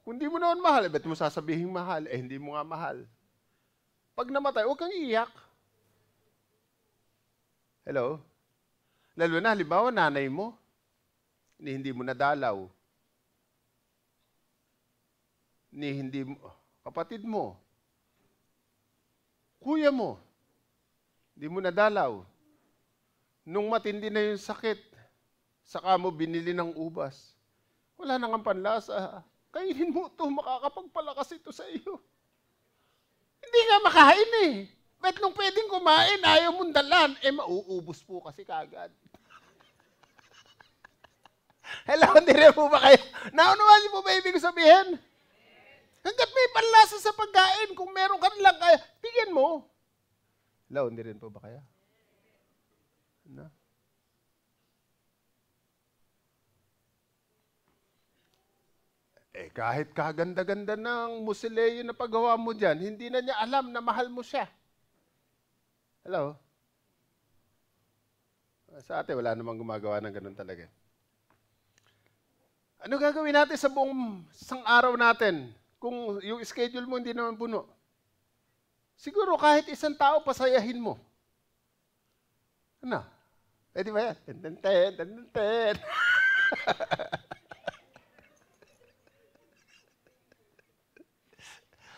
kung hindi mo naman mahal, ba't mo sasabihin mahal? Hindi mo nga mahal. Pag namatay, huwag kang iiyak. Hello? Lalo na, halimbawa, nanay mo, hindi mo nadalaw. Hindi mo, kapatid mo, kuya mo, hindi mo nadalaw. Nung matindi na yung sakit, saka mo binili ng ubas. Wala nang panlasa. Kainin mo ito, makakapagpalakas ito sa iyo. Hindi nga makain eh. Ba't nung pwedeng kumain, ayaw mong dalan, mauubos po kasi kagad. Hello, hindi rin po ba kayo? Naunawaan niyo po ba ibig sabihin? Hanggat may panlasa sa pagkain, kung meron ka lang kaya, bigyan mo. Hello, hindi rin po ba kayo? Ano? Kahit kaganda-ganda ng musileo na paggawa mo dyan, hindi na niya alam na mahal mo siya. Hello? Sa atin, wala namang gumagawa ng ganun talaga. Ano gagawin natin sa buong isang araw natin kung yung schedule mo hindi naman puno? Siguro kahit isang tao, pasayahin mo. Ano? Pwede ba yan? Ten.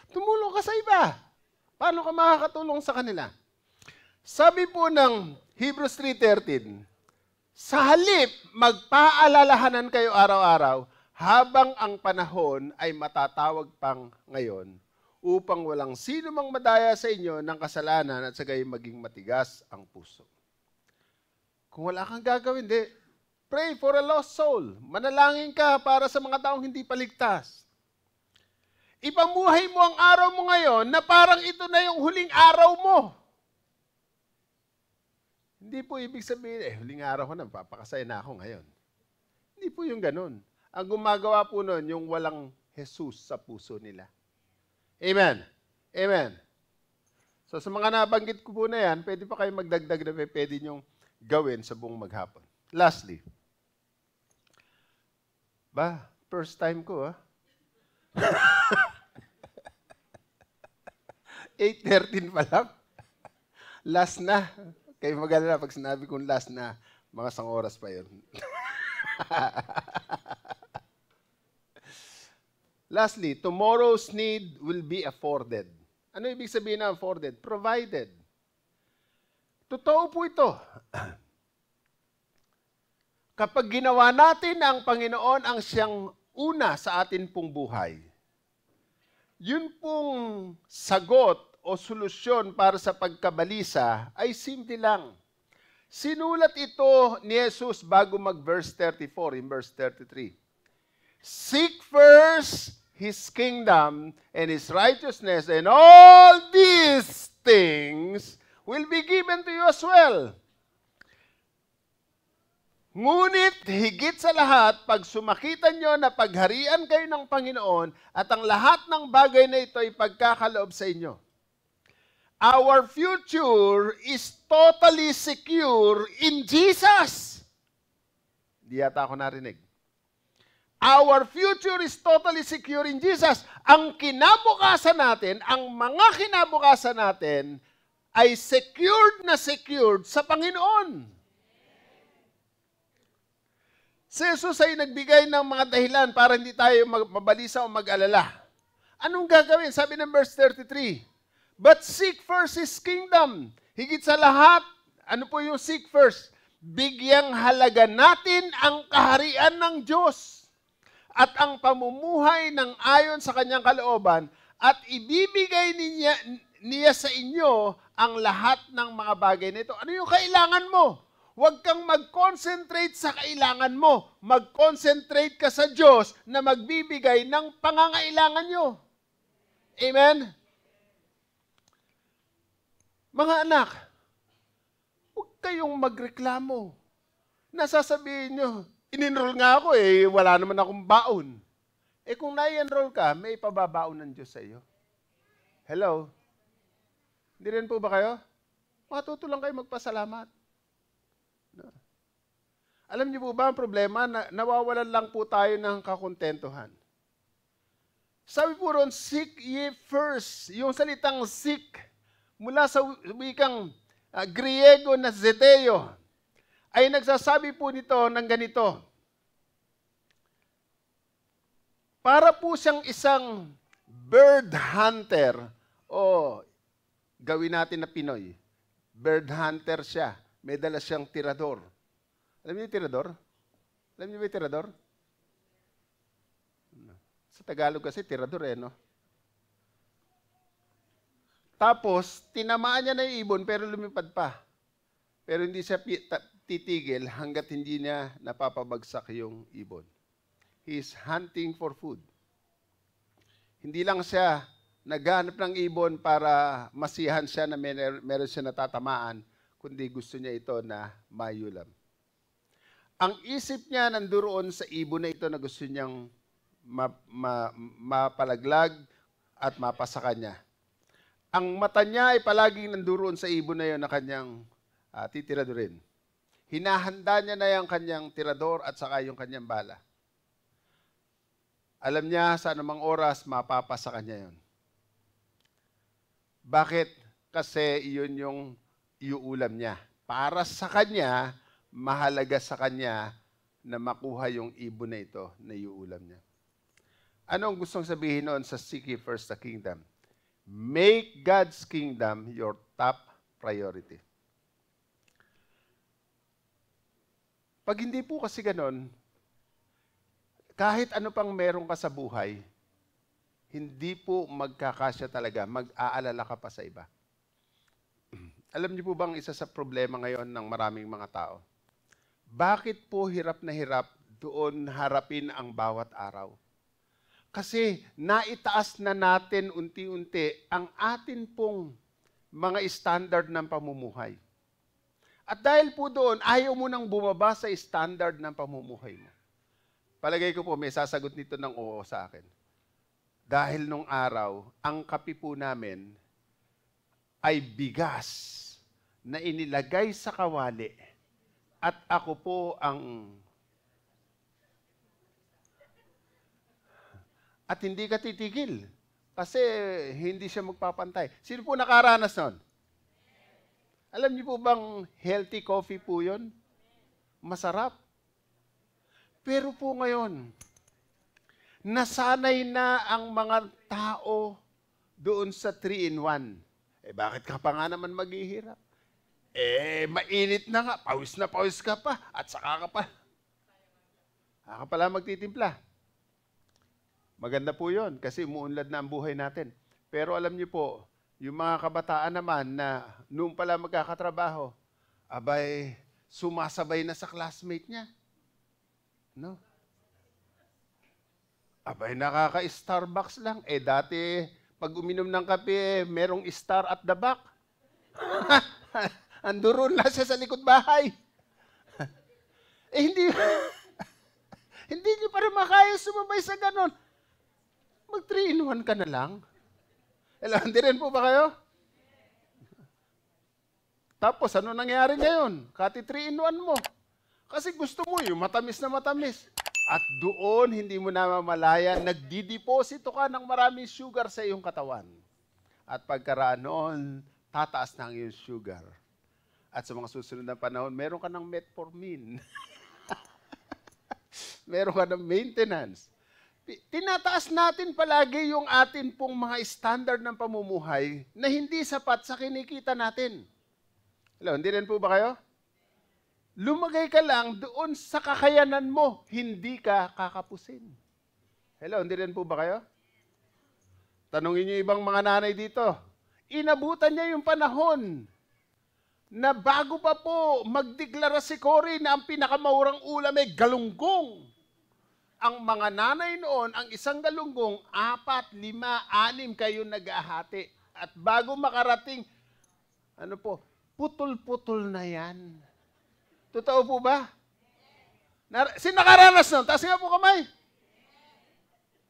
Tumulong ka sa iba. Paano ka makakatulong sa kanila? Sabi po ng Hebrews 3:13, sa halip, magpaalalahanan kayo araw-araw habang ang panahon ay matatawag pang ngayon upang walang sino mang madaya sa inyo ng kasalanan at sa gayon maging matigas ang puso. Kung wala kang gagawin, pray for a lost soul. Manalangin ka para sa mga taong hindi paligtas. Ipamuhay mo ang araw mo ngayon na parang ito na yung huling araw mo. Hindi po ibig sabihin, huling araw ko na, papakasaya na ako ngayon. Hindi po yung ganun. Ang gumagawa po nun, yung walang Jesus sa puso nila. Amen. Amen. So sa mga nabanggit ko po na yan, pwede pa kayo magdagdag na pwede nyong gawin sa buong maghapon. Lastly, first time ko 8:13 pa lang. Last na. Kayo mag-alala pag sinabi kong last na, mga 1 oras pa yun. Lastly, tomorrow's need will be afforded. Ano ibig sabihin na afforded? Provided. Totoo po ito. Kapag ginawa natin ang Panginoon ang siyang una sa atin pong buhay, yun pong sagot o solusyon para sa pagkabalisa ay simple lang. Sinulat ito ni Jesus bago mag-verse 34, in verse 33. Seek first His kingdom and His righteousness, and all these things will be given to you as well. Ngunit higit sa lahat, pag sumakitan nyo na pagharian kayo ng Panginoon at ang lahat ng bagay na ito ay pagkakaloob sa inyo. Our future is totally secure in Jesus. Di yata ako narinig. Our future is totally secure in Jesus. Ang kinabukasan natin, ang mga kinabukasan natin ay secured na secured sa Panginoon. Si Jesus ay nagbigay ng mga dahilan para hindi tayo mabalisa o mag-alala. Anong gagawin? Sabi ng verse 33, but seek first His kingdom. Higit sa lahat, ano po yung seek first? Bigyang halaga natin ang kaharian ng Diyos at ang pamumuhay ng ayon sa kanyang kalooban at ibibigay niya sa inyo ang lahat ng mga bagay nito. Ano yung kailangan mo? Huwag kang mag-concentrate sa kailangan mo. Mag-concentrate ka sa Diyos na magbibigay ng pangangailangan nyo. Amen? Mga anak, huwag kayong magreklamo. Nasasabihin nyo, in-enroll nga ako wala naman akong baon. Kung nai-enroll ka, may ipababaon ng Diyos sa iyo. Hello? Hindi rin po ba kayo? Matuto lang kayo magpasalamat. No. Alam niyo po ba ang problema? Nawawalan lang po tayo ng kakontentuhan. Sabi po ron, seek ye first. Yung salitang seek, mula sa wikang Griego na zeteo, ay nagsasabi po nito ng ganito. Para po siyang isang bird hunter, o gawin natin na Pinoy, bird hunter siya, may dala siyang tirador. Alam niyo yung tirador? Alam niyo ba yung tirador? Sa Tagalog kasi, tirador no? Tapos, tinamaan niya na yung ibon, pero lumipad pa. Pero hindi siya titigil hanggat hindi niya napapabagsak yung ibon. He is hunting for food. Hindi lang siya naghanap ng ibon para masiyahan siya na meron siya natatamaan, kundi gusto niya ito na mayulam. Ang isip niya nanduroon sa ibon na ito na gusto niyang mapalaglag at mapasa niya. Ang mata niya ay palaging nanduroon sa ibon na yun na kanyang titiradorin. Hinahanda niya na yung kanyang tirador at saka yung kanyang bala. Alam niya sa anumang oras mapapasa kanya yun. Bakit? Kasi yun yung iuulam niya. Para sa kanya, mahalaga sa kanya na makuha yung ibon na ito na iuulam niya. Anong gustong sabihin noon sa seek ye first the kingdom? Make God's kingdom your top priority. Pag hindi po kasi ganon, kahit ano pang meron ka sa buhay, hindi po magkakasya talaga, mag-aalala ka pa sa iba. Alam niyo po bang isa sa problema ngayon ng maraming mga tao? Bakit po hirap na hirap doon harapin ang bawat araw? Kasi naitaas na natin unti-unti ang atin pong mga standard ng pamumuhay. At dahil po doon, ayaw mo nang bumaba sa standard ng pamumuhay mo. Palagay ko po, may sasagot nito ng oo sa akin. Dahil nung araw, ang kape po namin ay bigas na inilagay sa kawali at ako po ang... At hindi ka titigil kasi hindi siya magpapantay. Sino po nakaranas nun? Alam niyo po bang healthy coffee po yun? Masarap. Pero po ngayon, nasanay na ang mga tao doon sa 3-in-1. Bakit ka pa nga naman maghihirap? Mainit na nga, pawis na pawis ka pa, at saka ka pala magtitimpla. Maganda po yun, kasi umuunlad na ang buhay natin. Pero alam niyo po, yung mga kabataan naman na noong pala magkakatrabaho, abay, sumasabay na sa classmate niya. No? Abay, nakaka-Starbucks lang. Dati, pag uminom ng kape, merong star at the back. Anduron lang siya sa likod bahay. Hindi, hindi niyo pa rin makaya sumabay sa ganon. Mag 3-in-1 ka na lang. Hindi rin po ba kayo? Tapos, ano nangyari ngayon? Kati 3-in-1 mo. Kasi gusto mo yung matamis na matamis. At doon, hindi mo namamalayan, nagdideposito ka ng maraming sugar sa iyong katawan. At pagkaraan noon, tataas na ang iyong sugar. At sa mga susunod na panahon, meron ka ng metformin. Meron ka ng maintenance. tinataas natin palagi yung atin pong mga standard ng pamumuhay na hindi sapat sa kinikita natin. Hello, hindi rin po ba kayo? Lumagay ka lang doon sa kakayanan mo, hindi ka kakapusin. Hello, hindi rin po ba kayo? Tanungin niyo ibang mga nanay dito. Inabutan niya yung panahon na bago pa po magdeklara si Cory na ang pinakamaurang ulam ay galunggong. Ang mga nanay noon, ang isang galunggong, 4, 5, 6 kayo nag-ahati. At bago makarating, putol-putol na yan. Totoo po ba? Sino nakaranas nun? Taas nga po kamay.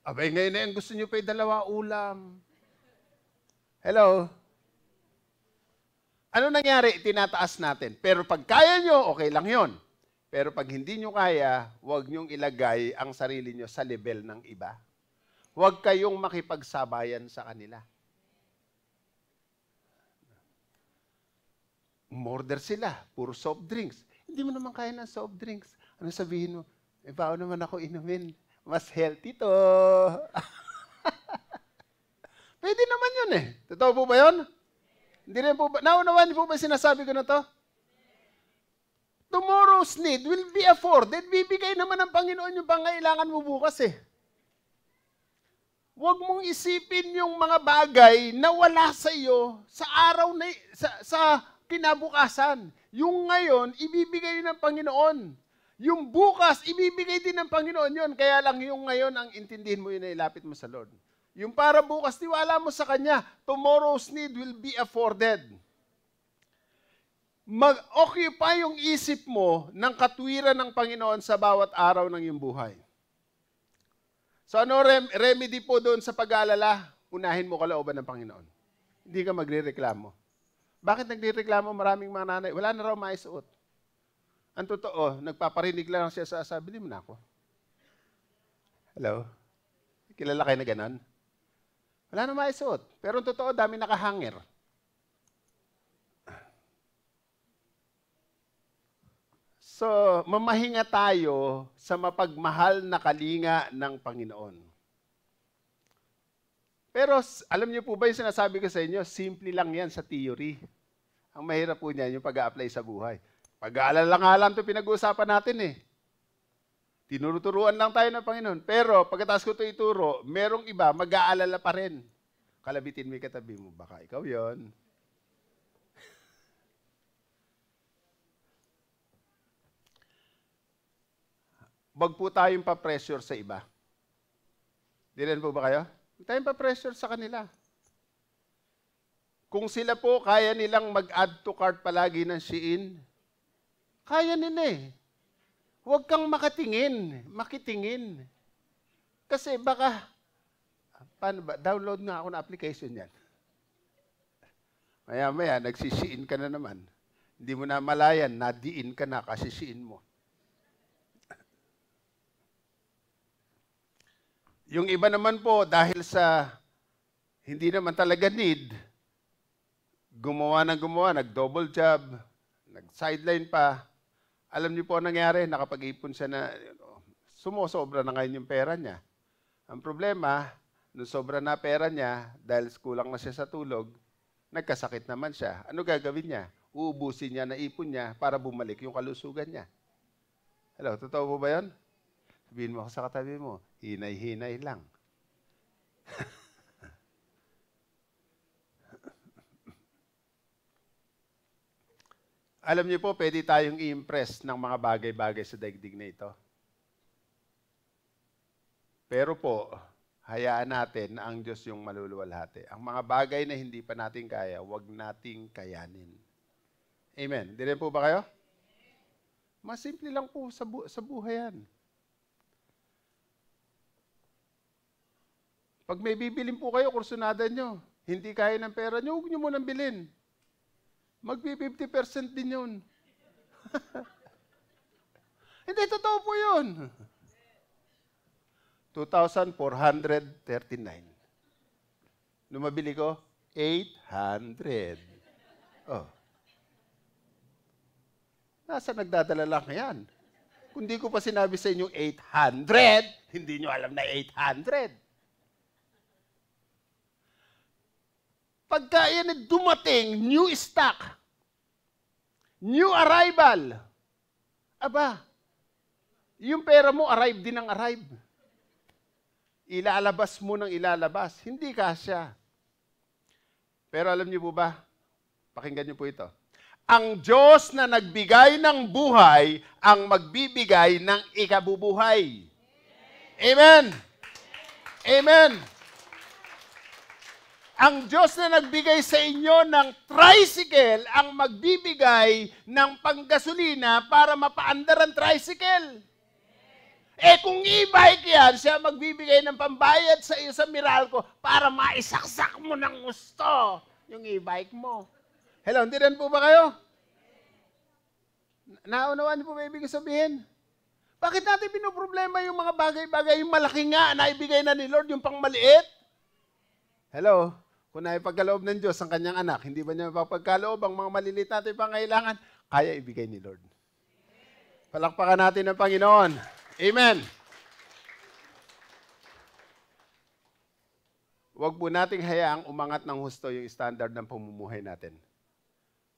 Abay, ngayon na yan, gusto nyo pa yung 2 ulam. Hello? Ano nangyari? Tinataas natin. Pero pag kaya nyo, okay lang yon. Pero pag hindi nyo kaya, huwag nyong ilagay ang sarili nyo sa level ng iba. Huwag kayong makipagsabayan sa kanila. Umorder sila, puro soft drinks. Hindi mo naman kaya ng soft drinks. Ano sabihin mo? Baon naman ako inumin. Mas healthy to. Pwede naman yun eh. Totoo po ba yun? Hindi rin po ba? Naunawan po ba sinasabi ko na to? Tomorrow's need will be afforded. Bibigay naman ng Panginoon yung pangailangan mo bukas eh. Huwag mong isipin yung mga bagay na wala sa iyo sa araw na, sa kinabukasan. Yung ngayon, ibibigay ng Panginoon. Yung bukas, ibibigay din ng Panginoon yun. Kaya lang yung ngayon, ang intindihin mo yun na ilapit mo sa Lord. Yung para bukas, tiwala mo sa Kanya. Tomorrow's need will be afforded. Mag-occupy yung isip mo ng katwiran ng Panginoon sa bawat araw ng iyong buhay. So ano remedy po doon sa pag-aalala? Unahin mo kalooban ng Panginoon. Hindi ka magre-reklamo. Bakit nagre-reklamo maraming mga nanay? Wala na raw maisuot. Ang totoo, nagpaparinig lang siya sa sabi, bili mo na ako. Hello? Kilala kayo na ganon? Wala na maisuot. Pero ang totoo, dami nakahanger. So, mamahinga tayo sa mapagmahal na kalinga ng Panginoon. Pero alam niyo po ba yung sinasabi ko sa inyo, simple lang yan sa theory. Ang mahirap po niyan yung pag-a-apply sa buhay. Pag-aalala nga lang ito pinag-uusapan natin eh. Tinuruturuan lang tayo ng Panginoon. Pero pagkatapos ko ito ituro, merong iba mag-aalala pa rin. Kalabitin mo yung katabi mo, baka ikaw yon. Wag po tayong pa-pressure sa iba. Di rin po ba kayo? Huwag tayong pa-pressure sa kanila. Kung sila po kaya nilang mag-add to cart palagi ng Shein, kaya nila eh. Huwag kang makitingin. Kasi baka, paano ba? Download nga ako na application yan. Maya-maya, nagsisiin ka na naman. Hindi mo na malayan, nadiin ka na kasi Shein mo. Yung iba naman po, dahil sa hindi naman talaga need, gumawa, nag-double job, nag-sideline pa. Alam niyo po ang nangyari, nakapag-ipon siya na, sumosobra na ngayon yung pera niya. Ang problema, nung sobra na pera niya, dahil kulang na siya sa tulog, nagkasakit naman siya. Ano gagawin niya? Uubusin niya na ipon niya para bumalik yung kalusugan niya. Hello, totoo po ba yun? Sabihin mo ako sa katabi mo, hinay-hinay lang. Alam niyo po, pwede tayong i-impress ng mga bagay-bagay sa daigdig na ito. Pero po, hayaan natin na ang Diyos yung maluluwalhati. Ang mga bagay na hindi pa natin kaya, huwag nating kayanin. Amen. Di rin po ba kayo? Mas simple lang po sa buhay yan. Pag may bibilin po kayo, kursunada nyo, hindi kaya ng pera nyo, huwag nyo munang bilhin. Magbi-50% din yun. Hindi, totoo po yun. 2,439. Nung mabili ko, 800. Oh. Nasa nagdadala lang yan. Kung di ko pa sinabi sa inyo 800, hindi nyo alam na 800. Pagka yan dumating, new stock, new arrival, aba, yung pera mo, arrive din ang arrive. Ilalabas mo ng ilalabas. Hindi kasya. Pero alam niyo po ba, pakinggan niyo po ito. Ang Diyos na nagbigay ng buhay, ang magbibigay ng ikabubuhay. Amen. Amen. Ang Diyos na nagbigay sa inyo ng tricycle, ang magbibigay ng panggasolina para mapaandar ang tricycle. Kung e-bike yan, siya magbibigay ng pambayad sa iyo sa Meralco para maisaksak mo ng gusto yung e-bike mo. Hello, hindi rin po ba kayo? Naunawaan niyo po ba ibig sabihin? Bakit natin pinoproblema yung mga bagay-bagay, yung malaki nga na ibigay na ni Lord, yung pang maliit? Hello, kung naipagkaloob ng Diyos ang kanyang anak, hindi ba niya mapagkaloob ang mga maliliit natin pangailangan? Kaya ibigay ni Lord. Palakpakan natin ang Panginoon. Amen. Huwag po nating hayaang umangat ng husto yung standard ng pamumuhay natin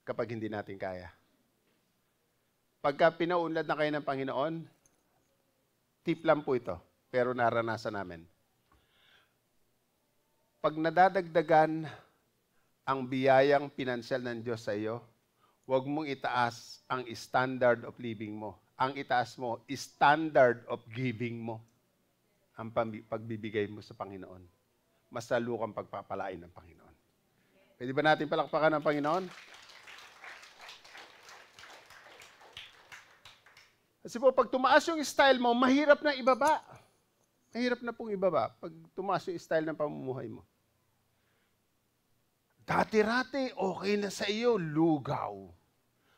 kapag hindi natin kaya. Pagka pinaunlad na kayo ng Panginoon, tip lang po ito, pero naranasan namin. Pag nadadagdagan ang biyayang pinansyal ng Diyos sa iyo, huwag mong itaas ang standard of living mo. Ang itaas mo, standard of giving mo. Ang pagbibigay mo sa Panginoon. Mas lalo kang pagpapalain ng Panginoon. Pwede ba natin palakpakan ng Panginoon? Kasi po, pag tumaas yung style mo, mahirap na ibaba. Mahirap na pong ibaba pag tumaas yung style ng pamumuhay mo. Dati-rati, okay na sa iyo, lugaw.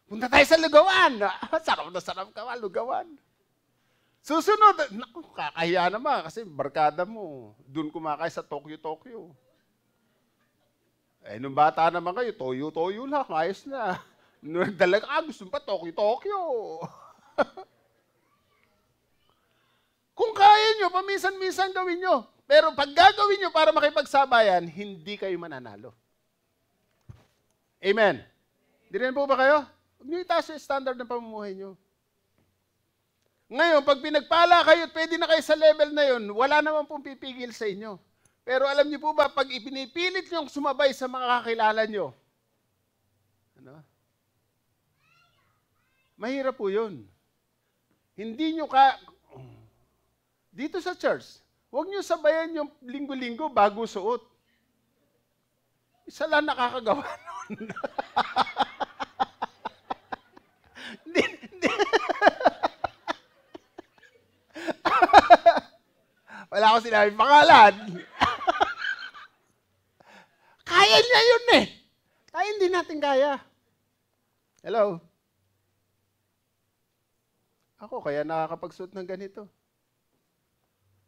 Punta tayo sa lugawan. Sarap na sarap ka, lugawan. Susunod, naku, kakahiya naman kasi barkada mo. Doon kumakain sa Tokyo. Nung bata naman kayo, toyo-toyo lang, ayos na. Nung nagdala ka, gusto pa Tokyo. Kung kaya nyo, paminsan-minsan gawin nyo. Pero pag gagawin nyo para makipagsabayan, hindi kayo mananalo. Amen. Di rin po ba kayo? Huwag nyo itaas yung standard ng pamumuhay nyo. Ngayon, pag pinagpala kayo at pwede na kayo sa level na yun, wala naman pong pipigil sa inyo. Pero alam niyo po ba, pag ipinipilit nyo sumabay sa mga kakilala nyo, mahirap po yun. Hindi nyo dito sa church, huwag nyo sabayan yung linggo-linggo bago suot. Isa lang nakakagawa nun. Wala akong sinabing pangalan. Kaya niya yun eh. Kaya hindi natin kaya. Hello? Ako, kaya nakakapagsuot ng ganito.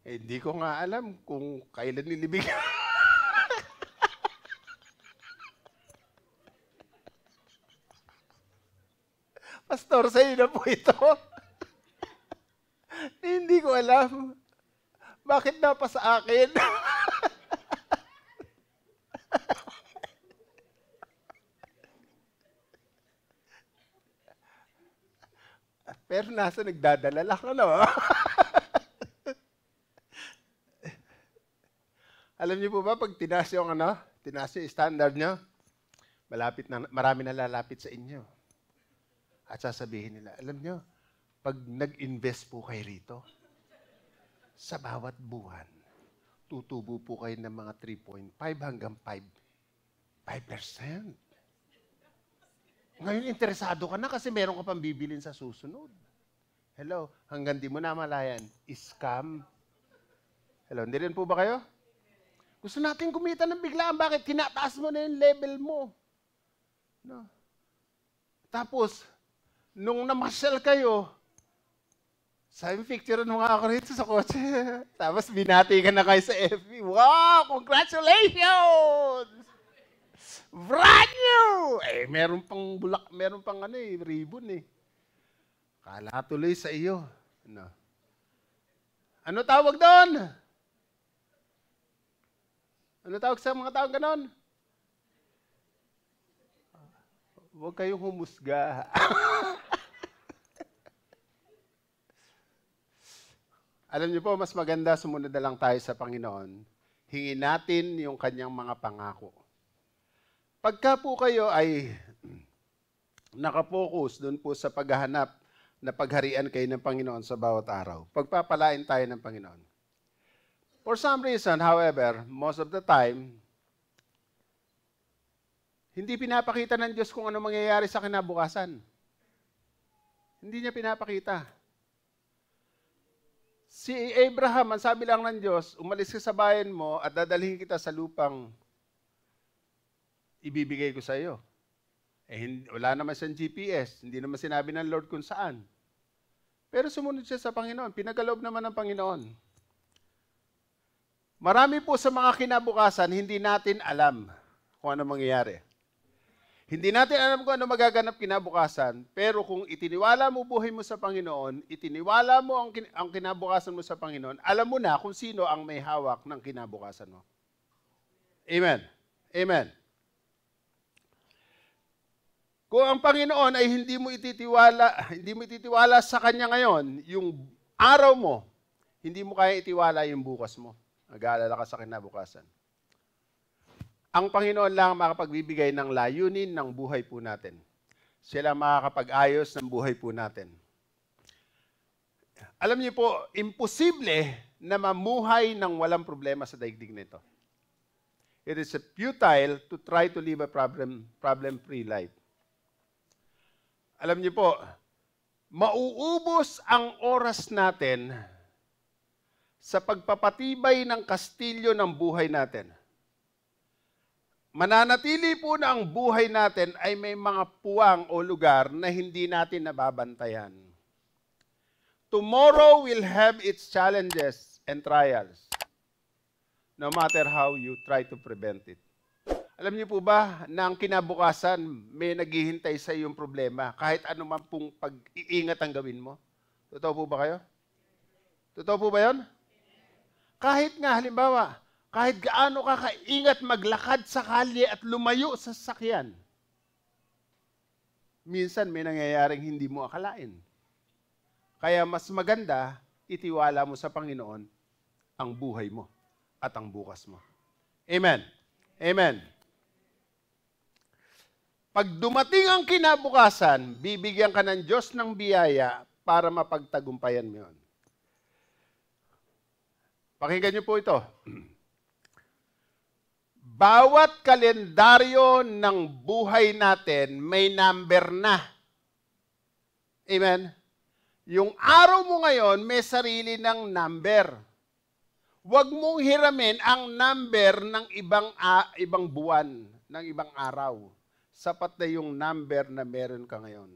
Hindi ko nga alam kung kailan nilibig. Pastor, sa'yo na po ito. Hindi ko alam. Bakit na pa sa akin? Pero nasa nagdadala lang Alam niyo po ba, pag tinaas yung standard niyo, marami na lalapit sa inyo. At sasabihin nila, alam niyo, pag nag-invest po kayo rito, sa bawat buwan, tutubo po kayo ng mga 3.5 hanggang 5%. Ngayon, interesado ka na kasi meron ka pang bibilin sa susunod. Hello, hanggang di mo namalayan, scam. Hello, hindi rin po ba kayo? Gusto natin kumita ng biglaan. Bakit? Tinataas mo na yung level mo. No? Tapos, nung namasyal kayo, sabi picture ng mga ako rito sa kotse. Tapos binati ka na kayo sa FB. Wow! Congratulations! Brand new! Meron pang ribbon eh. Kala tuloy sa iyo. No. Ano tawag doon? Ano tawag sa mga tao ganon? Huwag kayong humusga. Alam niyo po, mas maganda sumunod na lang tayo sa Panginoon. Hingin natin yung kanyang mga pangako. Pagka po kayo ay nakapokus doon po sa paghahanap na pagharian kayo ng Panginoon sa bawat araw, pagpapalain tayo ng Panginoon. For some reason, however, most of the time, hindi pinapakita ng Diyos kung ano mangyayari sa kinabukasan. Hindi niya pinapakita. Si Abraham, ang sabi lang ng Diyos, umalis ka sa bayan mo at dadalhin kita sa lupang ibibigay ko sa iyo. Wala naman siyang GPS, hindi naman sinabi ng Lord kung saan. Pero sumunod siya sa Panginoon, pinagkaloob naman ng Panginoon. Marami po sa mga kinabukasan, hindi natin alam kung ano mangyayari. Hindi natin alam kung ano magaganap kinabukasan, pero kung itiniwala mo buhay mo sa Panginoon, itiniwala mo ang kinabukasan mo sa Panginoon, alam mo na kung sino ang may hawak ng kinabukasan mo. Amen. Amen. Kung ang Panginoon ay hindi mo ititiwala sa Kanya ngayon, yung araw mo, hindi mo kaya itiwala yung bukas mo. Nag-aalala ka sa kinabukasan. Ang Panginoon lang makapagbibigay ng layunin ng buhay po natin. Siya lang makakapag-ayos ng buhay po natin. Alam niyo po, imposible na mamuhay ng walang problema sa daigdig nito. It is futile to try to live a problem-free life. Alam niyo po, mauubos ang oras natin sa pagpapatibay ng kastilyo ng buhay natin. Mananatili po na ang buhay natin ay may mga puwang o lugar na hindi natin nababantayan. Tomorrow will have its challenges and trials, no matter how you try to prevent it. Alam niyo po ba na ang kinabukasan may naghihintay sa iyong problema kahit ano man pong pag-iingat ang gawin mo? Totoo po ba kayo? Totoo po ba yun? Kahit nga, halimbawa, kahit gaano ka kaingat maglakad sa kalye at lumayo sa sasakyan, minsan may nangyayaring hindi mo akalain. Kaya mas maganda, itiwala mo sa Panginoon ang buhay mo at ang bukas mo. Amen. Amen. Pag dumating ang kinabukasan, bibigyan ka ng Diyos ng biyaya para mapagtagumpayan mo yun. Pakinggan niyo po ito. Bawat kalendaryo ng buhay natin may number na. Amen? Yung araw mo ngayon may sarili ng number. Huwag mong hiramin ang number ng ibang buwan, ng ibang araw. Sapat na yung number na meron ka ngayon.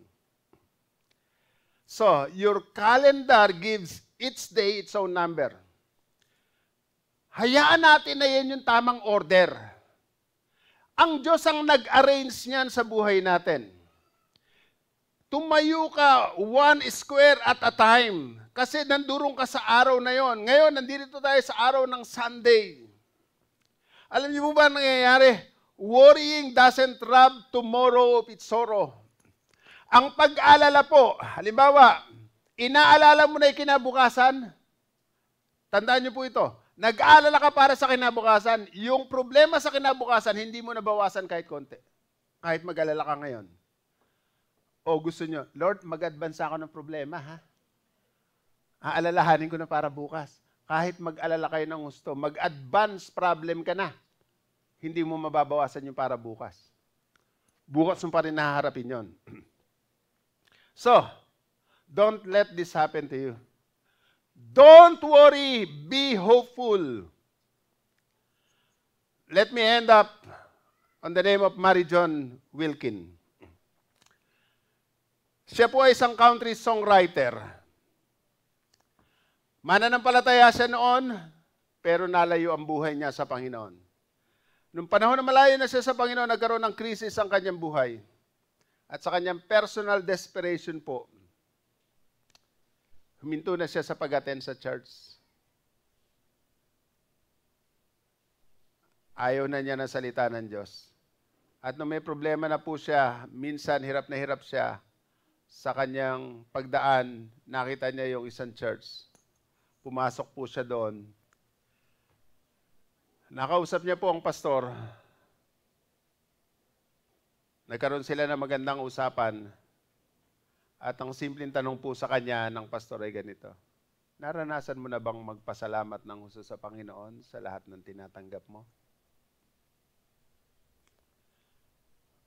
So, your calendar gives each day its own number. Hayaan natin na yan yung tamang order. Ang Diyos ang nag-arrange niyan sa buhay natin. Tumayo ka 1 square at a time. Kasi nandurong ka sa araw na yon. Ngayon, nandito tayo sa araw ng Sunday. Alam niyo po ba nangyayari? Worrying doesn't rob tomorrow of its sorrow. Ang pag-alala po, halimbawa, inaalala mo na yung kinabukasan, tandaan niyo po ito, nag-aalala ka para sa kinabukasan, yung problema sa kinabukasan, hindi mo nabawasan kahit konti. Kahit mag-alala ka ngayon. O gusto nyo, Lord, mag-advance ako ng problema, ha? Aalalahanin ko na para bukas. Kahit mag-alala kayo ng gusto, mag-advance problem ka na. Hindi mo mababawasan yung para bukas. Bukas mo pa rin nahaharapin yon. So, don't let this happen to you. Don't worry, be hopeful. Let me end up on the name of Mary John Wilkin. Siya po ay isang country songwriter. Mananampalataya siya noon, pero nalayo ang buhay niya sa Panginoon. Nung panahon na malayo na siya sa Panginoon, nagkaroon ng krisis ang kanyang buhay. At sa kanyang personal desperation po, Huminto na siya sa pag-attend sa church. Ayaw na niya ng salita ng Diyos. At nung may problema na po siya, minsan hirap na hirap siya sa kanyang pagdaan, nakita niya yung isang church. Pumasok po siya doon. Nakausap niya po ang pastor. Nagkaroon sila ng magandang usapan. At ang simpleng tanong po sa kanya ng pastor ay ganito: naranasan mo na bang magpasalamat ng husto sa Panginoon sa lahat ng tinatanggap mo?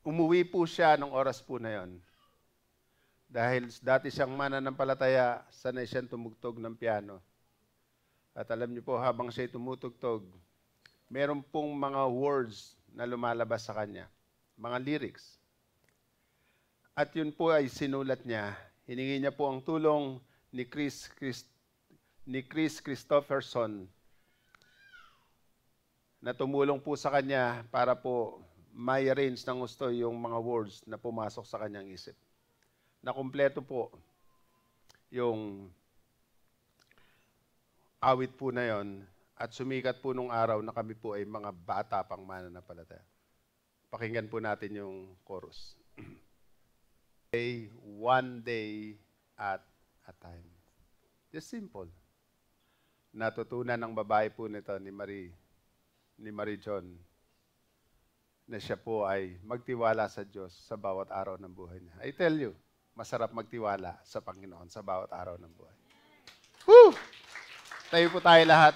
Umuwi po siya nung oras po na yon. Dahil dati siyang mananampalataya, sanay siyang tumugtog ng piano. At alam niyo po, habang siya'y tumutugtog, meron pong mga words na lumalabas sa kanya, mga lyrics. At yun po ay sinulat niya. Hiningi niya po ang tulong ni Chris Christopherson na tumulong po sa kanya para po may arrange ng gusto yung mga words na pumasok sa kanyang isip. Na kumpleto po yung awit po na yon at sumikat po nung araw na kami po ay mga bata pang mananampalataya. Pakinggan po natin yung chorus. One day at a time. Just simple. Natutunan ng babae po nito ni Marie John na siya po ay magtiwala sa Diyos sa bawat araw ng buhay niya. I tell you, masarap magtiwala sa Panginoon sa bawat araw ng buhay. Woo! Tayo po tayo lahat.